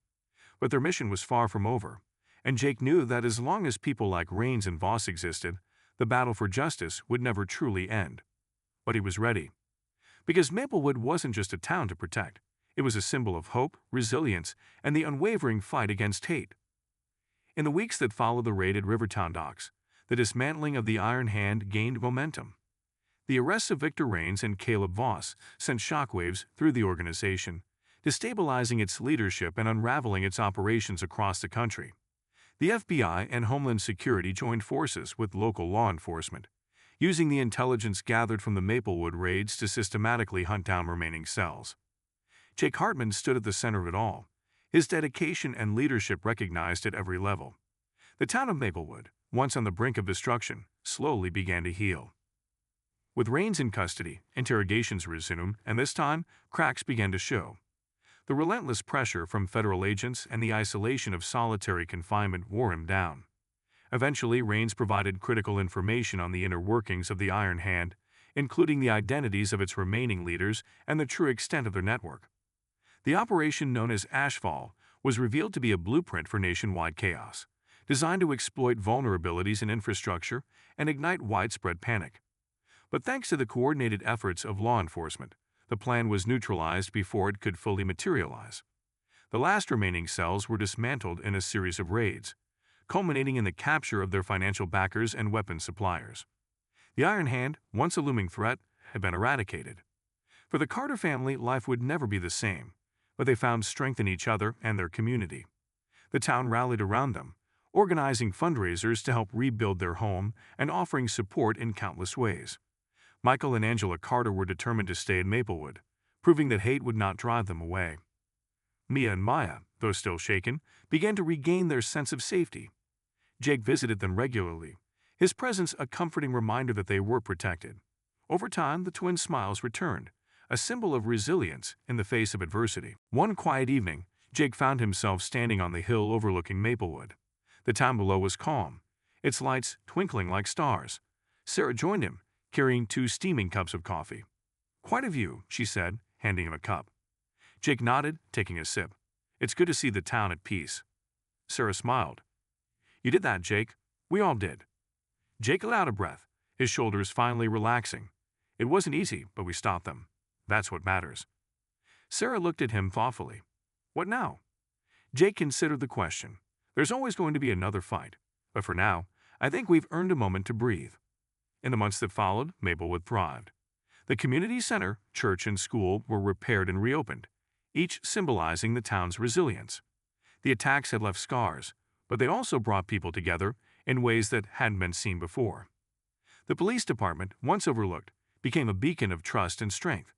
But their mission was far from over, and Jake knew that as long as people like Rains and Voss existed, the battle for justice would never truly end. But he was ready. Because Maplewood wasn't just a town to protect. It was a symbol of hope, resilience, and the unwavering fight against hate. In the weeks that followed the raid at Rivertown Docks, the dismantling of the Iron Hand gained momentum. The arrests of Victor Rains and Caleb Voss sent shockwaves through the organization, destabilizing its leadership and unraveling its operations across the country. The FBI and Homeland Security joined forces with local law enforcement, using the intelligence gathered from the Maplewood raids to systematically hunt down remaining cells. Jake Hartman stood at the center of it all, his dedication and leadership recognized at every level. The town of Maplewood, once on the brink of destruction, slowly began to heal. With Rains in custody, interrogations resumed, and this time, cracks began to show. The relentless pressure from federal agents and the isolation of solitary confinement wore him down. Eventually, Rains provided critical information on the inner workings of the Iron Hand, including the identities of its remaining leaders and the true extent of their network. The operation known as Ashfall was revealed to be a blueprint for nationwide chaos, designed to exploit vulnerabilities in infrastructure and ignite widespread panic. But thanks to the coordinated efforts of law enforcement, the plan was neutralized before it could fully materialize. The last remaining cells were dismantled in a series of raids, culminating in the capture of their financial backers and weapons suppliers. The Iron Hand, once a looming threat, had been eradicated. For the Carter family, life would never be the same, but they found strength in each other and their community. The town rallied around them, organizing fundraisers to help rebuild their home and offering support in countless ways. Michael and Angela Carter were determined to stay in Maplewood, proving that hate would not drive them away. Mia and Maya, though still shaken, began to regain their sense of safety. Jake visited them regularly, his presence a comforting reminder that they were protected. Over time, the twins' smiles returned, a symbol of resilience in the face of adversity. One quiet evening, Jake found himself standing on the hill overlooking Maplewood. The town below was calm, its lights twinkling like stars. Sarah joined him, carrying 2 steaming cups of coffee. "Quite a view," she said, handing him a cup. Jake nodded, taking a sip. "It's good to see the town at peace." Sarah smiled. "You did that, Jake. We all did." Jake let out a breath, his shoulders finally relaxing. "It wasn't easy, but we stopped them. That's what matters." Sarah looked at him thoughtfully. "What now?" Jake considered the question. "There's always going to be another fight, but for now, I think we've earned a moment to breathe." In the months that followed, Maplewood thrived. The community center, church, and school were repaired and reopened, each symbolizing the town's resilience. The attacks had left scars, but they also brought people together in ways that hadn't been seen before. The police department, once overlooked, became a beacon of trust and strength.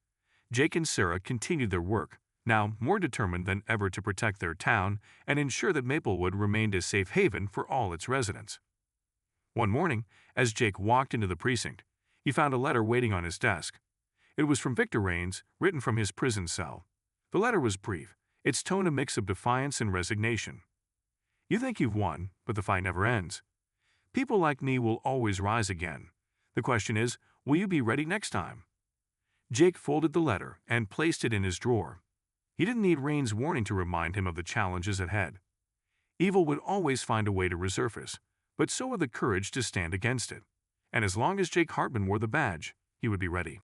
Jake and Sarah continued their work, now more determined than ever to protect their town and ensure that Maplewood remained a safe haven for all its residents. One morning, as Jake walked into the precinct, he found a letter waiting on his desk. It was from Victor Raines, written from his prison cell. The letter was brief, its tone a mix of defiance and resignation. "You think you've won, but the fight never ends. People like me will always rise again. The question is, will you be ready next time?" Jake folded the letter and placed it in his drawer. He didn't need Raines' warning to remind him of the challenges ahead. Evil would always find a way to resurface, but so would the courage to stand against it. And as long as Jake Hartman wore the badge, he would be ready.